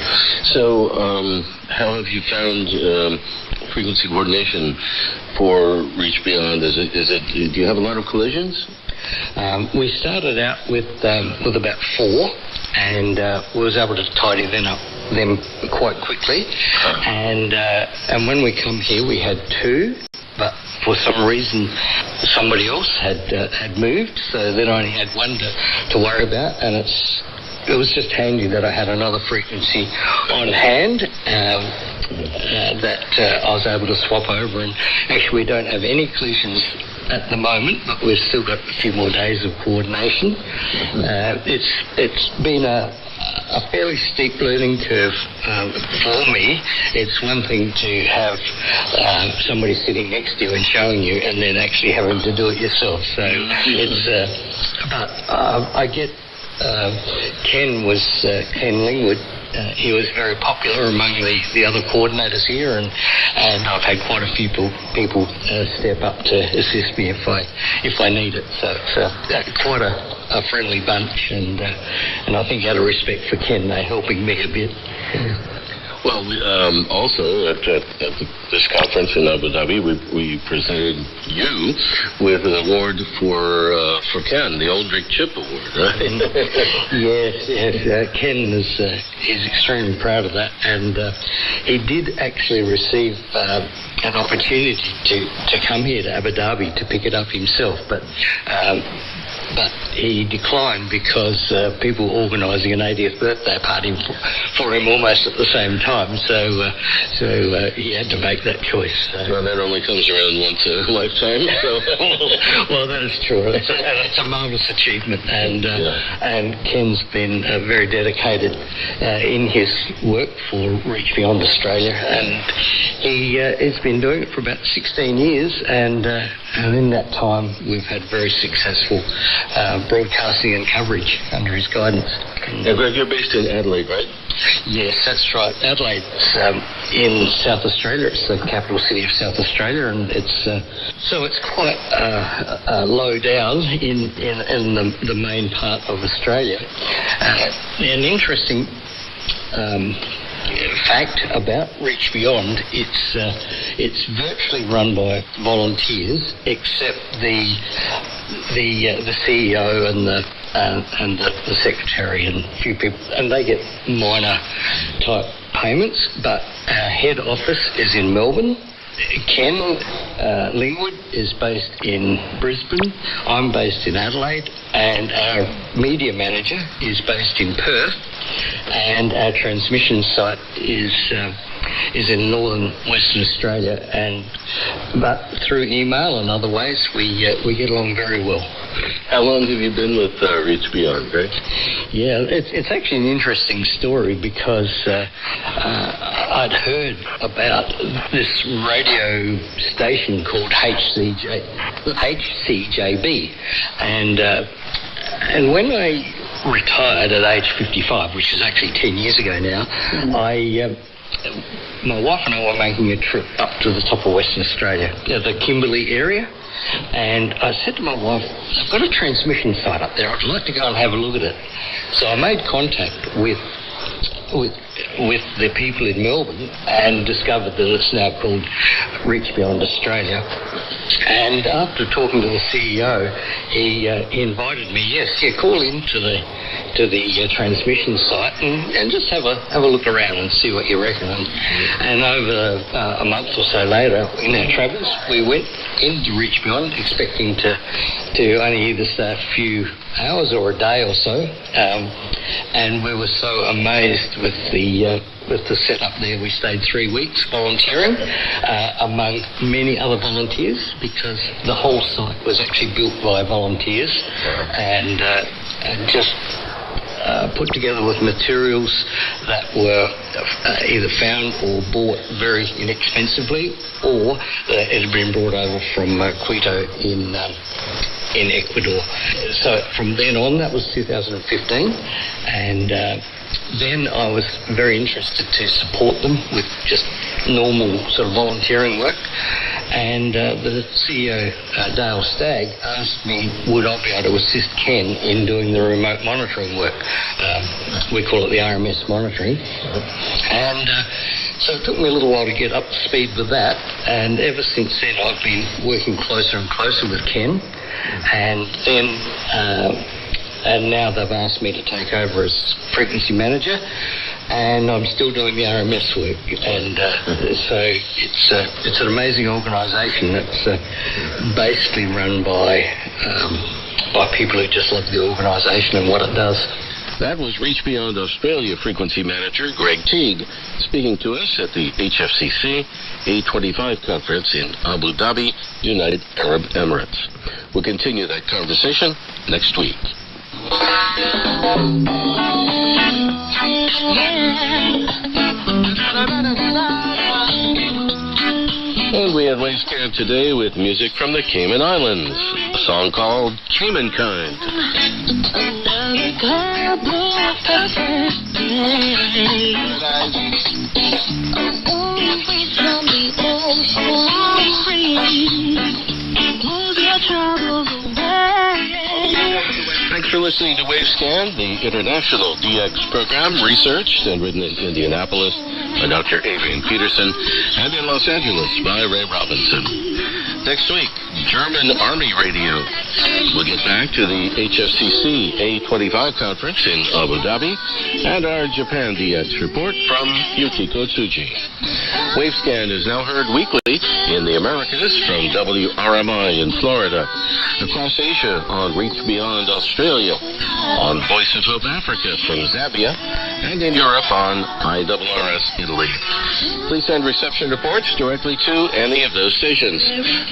So how have you found frequency coordination for Reach Beyond? Do you have a lot of collisions? We started out with about 4, and was able to tidy them quite quickly. And when we come here, we had 2, but for some reason somebody else had moved, so then I only had 1 to worry about, and it was just handy that I had another frequency on hand that I was able to swap over. And actually, we don't have any collisions at the moment, but we've still got a few more days of coordination. It's been a fairly steep learning curve for me. It's one thing to have somebody sitting next to you and showing you, and then actually having to do it yourself. So but I get Ken Lingwood. He was very popular among the other coordinators here, and I've had quite a few people step up to assist me if I need it. So it's quite a friendly bunch, and I think out of respect for Ken, they're helping me a bit. Well, also at this conference in Abu Dhabi, we presented you with an award for Ken, the Aldrich Chip Award, right? Yes. Ken is extremely proud of that, and he did actually receive an opportunity to come here to Abu Dhabi to pick it up himself, but he declined because people were organising an 80th birthday party for him almost at the same time. So he had to make that choice. Well, that only comes around once a lifetime. So well, that is true. It's a marvellous achievement, and Ken's been very dedicated in his work for Reach Beyond Australia, and he's been doing it for about 16 years, and in that time we've had very successful broadcasting and coverage under his guidance. Now, Greg, you're based in Adelaide, right? Yes, that's right. Adelaide's in South Australia. It's the capital city of South Australia, and it's quite low down in the main part of Australia. An interesting fact about Reach Beyond, it's virtually run by volunteers, except the CEO and the secretary and a few people, and they get minor type payments, but our head office is in Melbourne. Ken Lingwood is based in Brisbane. I'm based in Adelaide, and our media manager is based in Perth, and our transmission site is in northern Western Australia, but through email and other ways we get along very well. How long have you been with Reach Beyond, Greg? Yeah, it's actually an interesting story because I'd heard about this radio station called HCJB, And when I retired at age 55, which is actually 10 years ago now, my wife and I were making a trip up to the top of Western Australia, the Kimberley area, and I said to my wife, I've got a transmission site up there, I'd like to go and have a look at it. So I made contact with the people in Melbourne and discovered that it's now called Reach Beyond Australia. And after talking to the CEO, he invited me, call in to the transmission site and just have a look around and see what you reckon. And over a month or so later, in our travels, we went into Reach Beyond expecting to only either stay a few hours or a day or so, and we were so amazed with the setup there. We stayed 3 weeks volunteering among many other volunteers, because the whole site was actually built by volunteers and just put together with materials that were either found or bought very inexpensively, or it had been brought over from Quito in Ecuador. So from then on, that was 2015, and then I was very interested to support them with just normal sort of volunteering work. And the CEO, Dale Stagg, asked me would I be able to assist Ken in doing the remote monitoring work. We call it the RMS monitoring. And so it took me a little while to get up to speed with that. And ever since then, I've been working closer and closer with Ken. And then and now they've asked me to take over as frequency manager, and I'm still doing the RMS work. And so it's an amazing organisation that's basically run by people who just love the organisation and what it does. That was Reach Beyond Australia Frequency Manager Greg Teague speaking to us at the HFCC A25 conference in Abu Dhabi, United Arab Emirates. We'll continue that conversation next week. And we had Wavescan today with music from the Cayman Islands, a song called Cayman Kind. Thanks for listening to Wavescan, the international DX program, researched and written in Indianapolis by Dr. Adrian Peterson, and in Los Angeles by Ray Robinson. Next week, German Army Radio. We'll get back to the HFCC A25 conference in Abu Dhabi and our Japan DX report from Yukiko Tsuji. Wavescan is now heard weekly in the Americas from WRMI in Florida, across Asia on Reach Beyond Australia, on Voice of Hope Africa from Zambia, and in Europe on IRRS Italy. Please send reception reports directly to any of those stations.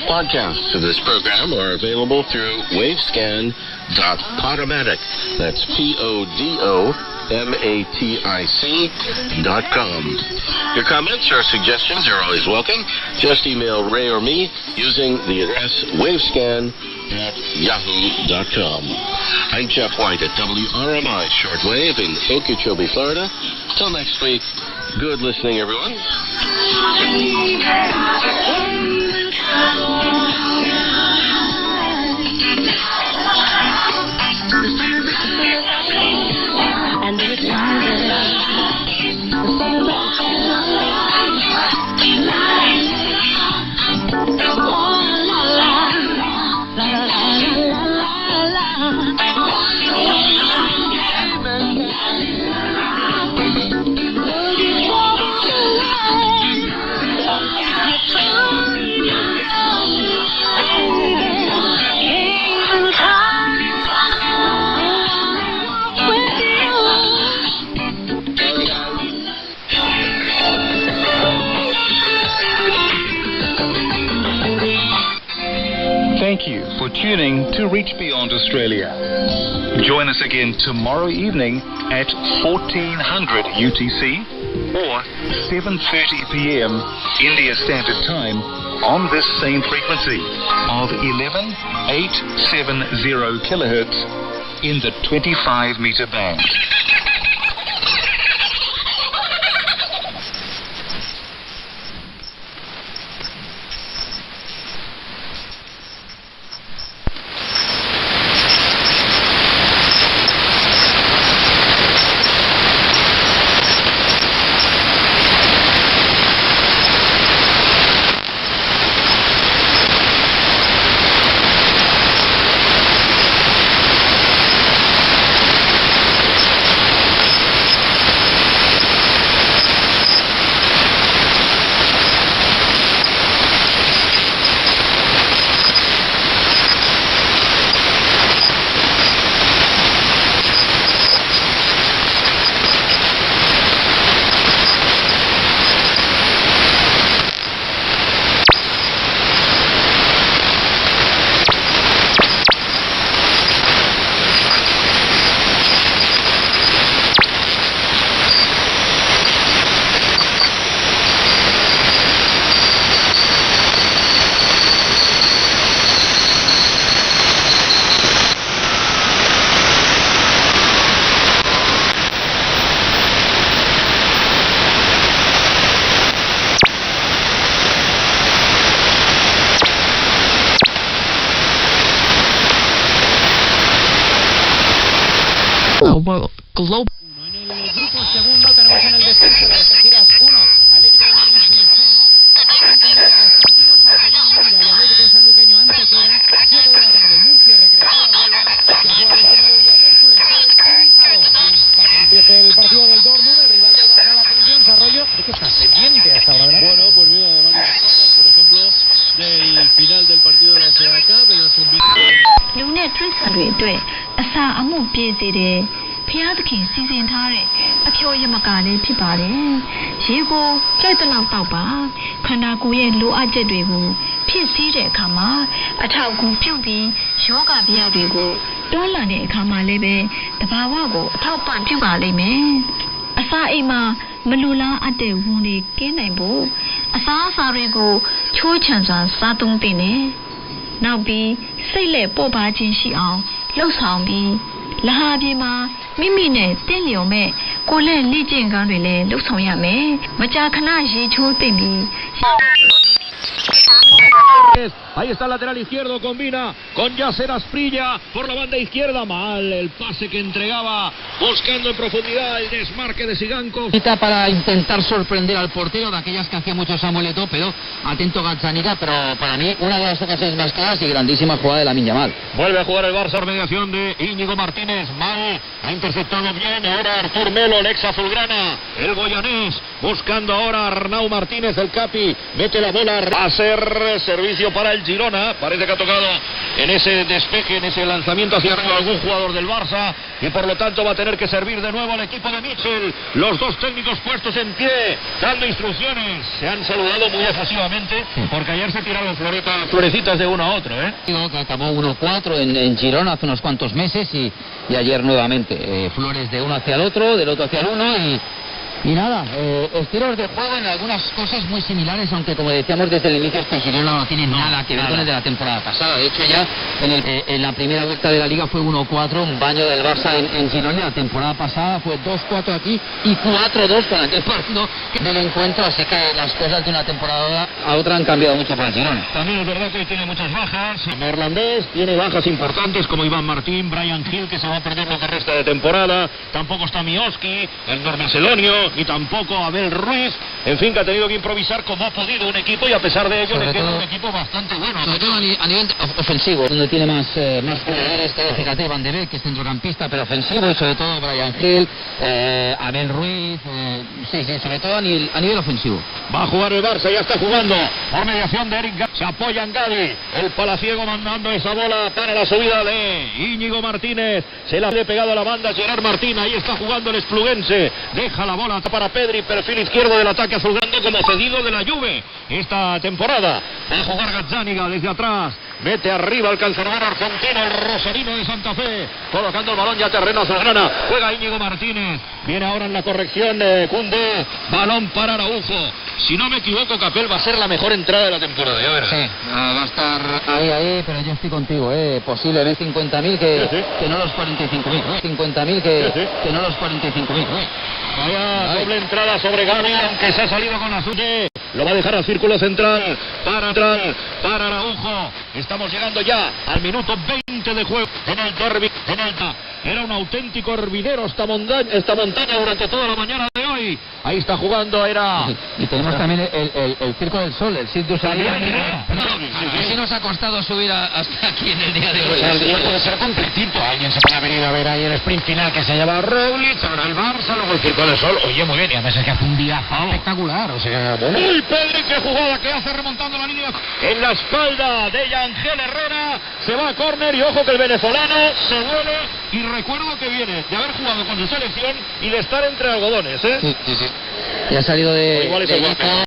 Podcasts of this program are available through wavescan.podomatic. That's PODOMATIC.com. Your comments or suggestions are always welcome. Just email Ray or me using the address wavescan@yahoo.com. I'm Jeff White at WRMI Shortwave in Okeechobee, Florida. Till next week, good listening, everyone. And it's Thank you for tuning to Reach Beyond Australia. Join us again tomorrow evening at 1400 UTC or 7:30 p.m. India Standard Time on this same frequency of 11870 kilohertz in the 25-meter band. Global. En el grupo segundo tenemos en el descenso de Algeciras 1, Atlético de Madrid 0, Constantino Salpellón y Atlético Sanluqueño Antequera, 7 de la tarde, Murcia Recreativa Huelva, que juega este mediodía Hércules Urizado. Empieza el partido del Dortmund, el rival de Barça, la atención, Arroyo, ¿de qué está pendiente hasta ahora, verdad? Bueno, pues mira, de varias cosas, por ejemplo, del final del partido de la FA Cup, de losလူနဲ့တွေ့ဆံတွေအတွက်အစာအမှုပြည့်စေတယ်ဖျားသခင်စီစဉ်ထားတဲ့အဖျော်ယမကာလေးဖြစ်ပါတယ်ရေကိုကြိုက်တဲ့လောက်တောက်ပါခန္ဓာကိုယ်ရဲ့လိုအပ်ချက်တွေကိုဖြည့်ဆည်းတဲ့အခါမှာအထောက်အကူပြုပြီးယောဂဗျာတွေကိုတွန်းလှန်တဲ့အခါမှာလည်းပဲတဘာဝကိုအထောက်ပံ့ပြုပါလိမ့်မယ်အစာအိမ်မှာမလူလားအပ်တဲ့ဝန်တွေကင်းနိုင်ဖို့အစာအစာတွေကိုချိုးချံစွာစားသုံးသင့်တယ်နောက်ပြီးစိတ်လက်ပေါ်ပါခြင်းရှိအောင်လှုပ်ဆောင်ပြီးလဟာပြေမှာမိမိနဲ့တင့်လျော်မဲ့ကိုယ်လက်လေ့ကျင့်ခန်းတွေလည်းလှုပ်ဆောင်ရမယ်မကြာခဏရေချိုးသင့်ပြီး Ahí está el lateral izquierdo, combina con Yasser Asprilla por la banda izquierda. Mal el pase que entregaba, buscando en profundidad el desmarque de Sigankov. Para intentar sorprender al portero, de aquellas que hacía mucho Samuel Eto'o, pero atento Gazzaniga, pero para mí una de las ocasiones más claras y grandísima jugada de Lamine Yamal. Vuelve a jugar el Barça por mediación de Íñigo Martínez. Mal, ha interceptado bien ahora Artur Melo, el ex azulgrana, el goyanés, buscando ahora a Arnau Martínez, el Capi, mete la bola a hacer servicio para el Girona. Parece que ha tocado en ese despeje, en ese lanzamiento hacia arriba algún jugador del Barça y por lo tanto va a tener que servir de nuevo al equipo de Mitchell. Los dos técnicos puestos en pie, dando instrucciones. Se han saludado muy efusivamente porque ayer se tiraron florecitas de uno a otro, Digo que acabó 1-4 en Girona hace unos cuantos meses y ayer nuevamente flores de uno hacia el otro, del otro hacia el uno y nada, estilos de juego en algunas cosas muy similares, aunque como decíamos desde el inicio este Girona no tiene nada que ver con el de la temporada pasada. De hecho ya en la primera vuelta de la Liga fue 1-4, un baño del Barça en Girona. La temporada pasada fue 2-4 aquí y 4-2 con aquel partido del encuentro, así que las cosas de una temporada a otra han cambiado mucho para el Girona. También es verdad que hoy tiene muchas bajas. El neerlandés tiene bajas importantes como Iván Martín, Brian Hill, que se va a perder lo que resta de temporada. Tampoco está Mioski, el normacedonio, y tampoco Abel Ruiz. En fin, que ha tenido que improvisar como ha podido un equipo y a pesar de ello le queda un equipo bastante bueno. Sobre todo a nivel ofensivo, donde tiene más jugadores. Fíjate, Van de Beek, que es centrocampista, pero ofensivo, y sobre todo Brian Hill, Abel Ruiz, sí, sobre todo a nivel ofensivo. Va a jugar el Barça, ya está jugando por mediación de Eric Gavi. Se apoya en Gavi, el palaciego mandando esa bola para la subida de Íñigo Martínez. Se la ha pegado a la banda Gerard Martín, ahí está jugando el espluguense. Deja la bola para Pedri, perfil izquierdo del ataque azulgrana como cedido de la Juve esta temporada. Va a jugar Gazzaniga desde atrás, mete arriba al cancerbero argentino, el rosarino de Santa Fe, colocando el balón ya terreno azulgrana. Juega Íñigo Martínez, viene ahora en la corrección Koundé, balón para Araujo, Si no me equivoco, Capel, va a ser la mejor entrada de la temporada, ya verás. Sí, va a estar ahí, pero yo estoy contigo, posiblemente 50.000 que no los 45.000. 50.000 que no los 45.000. Vaya doble entrada sobre Gaby, aunque se ha salido con azul. Lo va a dejar al círculo central para Araujo. Estamos llegando ya al minuto 20 de juego en el derbi. Era un auténtico hervidero esta montaña durante toda la mañana de hoy. Ahí está jugando, Y tenemos también el Circo del Sol, el Cirque du Soleil. Así nos ha costado subir hasta aquí en el día de hoy. El día puede ser completito. Alguien se puede venir a ver ahí el sprint final que se ha llevado Roglic, ahora el Barça, luego el Circo del Sol. Oye, muy bien, y a veces que hace un día espectacular. O sea, bueno. ¡Uy, Pedri, qué jugada que hace remontando la línea! En la espalda de Yangel Herrera, se va a córner y ojo que el venezolano se vuelve. Y recuerdo que viene de haber jugado con su selección y de estar entre algodones, Sí. Ya ha salido de... Igual es el